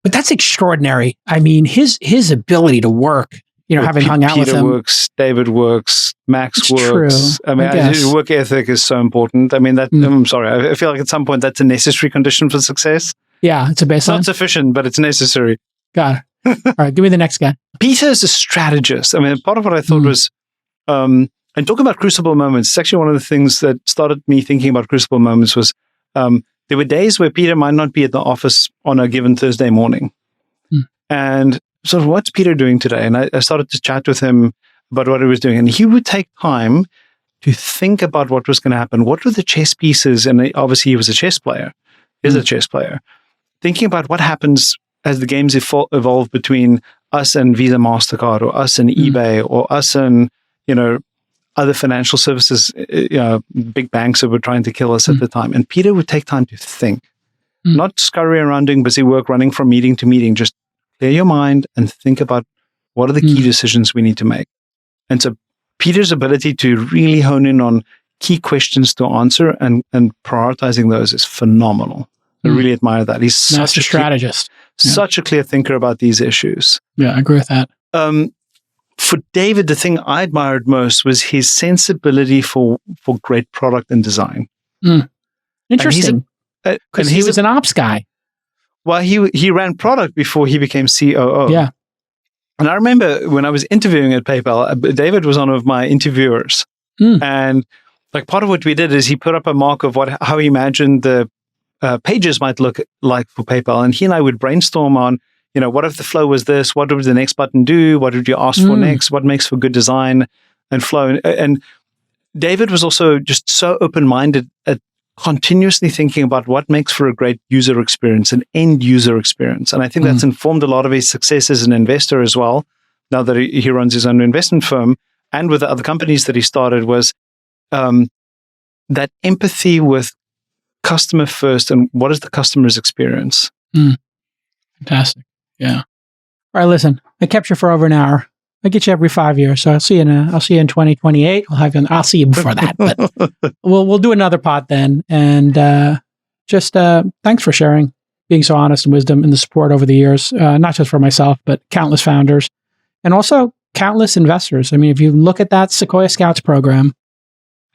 But that's extraordinary. I mean, his ability to work, having hung out with him. Peter works, David works, Max works. True, I mean, work ethic is so important. I mean, I'm sorry. I feel like at some point that's a necessary condition for success. Yeah, it's a baseline. It's not sufficient, but it's necessary. Got it. All right, give me the next guy. Peter is a strategist. I mean, part of what I thought was, and talking about Crucible Moments, it's actually one of the things that started me thinking about Crucible Moments was there were days where Peter might not be at the office on a given Thursday morning. And so what's Peter doing today? And I started to chat with him about what he was doing. And he would take time to think about what was going to happen. What were the chess pieces? And obviously he was a chess player, is a chess player. Thinking about what happens as the games evolve between us and Visa, MasterCard, or us and eBay, or us and, other financial services, big banks that were trying to kill us at the time. And Peter would take time to think, not scurry around doing busy work, running from meeting to meeting, just clear your mind and think about what are the key decisions we need to make. And so Peter's ability to really hone in on key questions to answer and prioritizing those is phenomenal. I really admire that. He's such a strategist. Such a clear thinker about these issues. Yeah, I agree with that. For David, the thing I admired most was his sensibility for great product and design. Interesting. Because he was an ops guy. Well, he ran product before he became COO. Yeah. And I remember when I was interviewing at PayPal, David was one of my interviewers. And like part of what we did is he put up a mark of how he imagined the pages might look like for PayPal. And he and I would brainstorm on, what if the flow was this? What would the next button do? What would you ask for next? What makes for good design and flow? And David was also just so open-minded at continuously thinking about what makes for a great user experience, an end user experience. And I think that's informed a lot of his success as an investor as well. Now that he runs his own investment firm and with the other companies that he started was that empathy with customer first and what is the customer's experience. Fantastic. Yeah. All right, listen, I kept you for over an hour. I get you every 5 years, so I'll see you in 2028. I'll see you before that, but we'll do another pod then. And just thanks for sharing, being so honest and wisdom and the support over the years, not just for myself, but countless founders and also countless investors. I mean, if you look at that Sequoia Scouts program,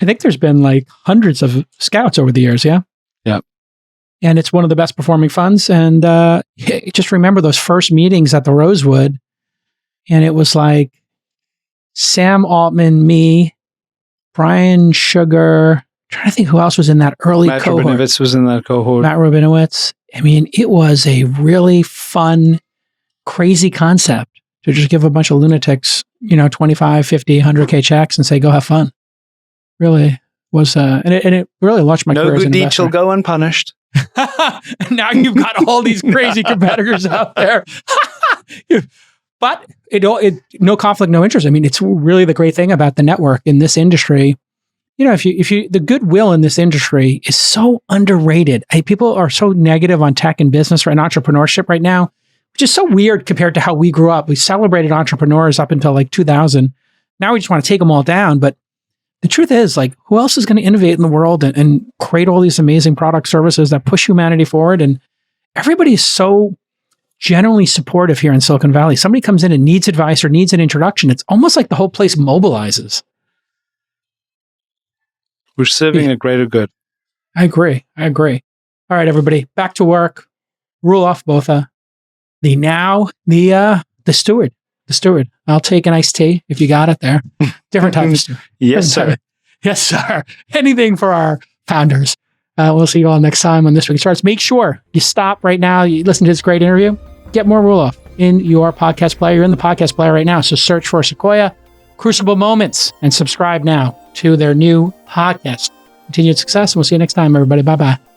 I think there's been like hundreds of scouts over the years. Yeah. Yeah. And it's one of the best performing funds. And just remember those first meetings at the Rosewood. And it was like Sam Altman, me, Brian Sugar. I'm trying to think who else was in that early cohort. Matt Rabinowitz was in that cohort. Matt Rabinowitz. I mean, it was a really fun, crazy concept to just give a bunch of lunatics, 25, 50, 100K checks and say, go have fun. Really was, and it really launched my career as an investor. No good deed shall go unpunished. Now you've got all these crazy competitors out there. But no conflict, no interest. I mean, it's really the great thing about the network in this industry. The goodwill in this industry is so underrated. People are so negative on tech and business and entrepreneurship right now, which is so weird compared to how we grew up. We celebrated entrepreneurs up until like 2000. Now we just want to take them all down. But the truth is, like, who else is going to innovate in the world and create all these amazing product services that push humanity forward? And everybody is so generally supportive here in Silicon Valley. Somebody comes in and needs advice or needs an introduction. It's almost like the whole place mobilizes. We're serving a greater good. I agree. All right, everybody, back to work. Roelof Botha, the The steward. I'll take an iced tea if you got it there. Different type of steward. Yes, sir. Yes, sir. Anything for our founders. We'll see you all next time on This Week in Startups. Make sure you stop right now. You listen to this great interview. Get more Roelof in your podcast player. You're in the podcast player right now. So search for Sequoia Crucible Moments and subscribe now to their new podcast. Continued success. And we'll see you next time, everybody. Bye-bye.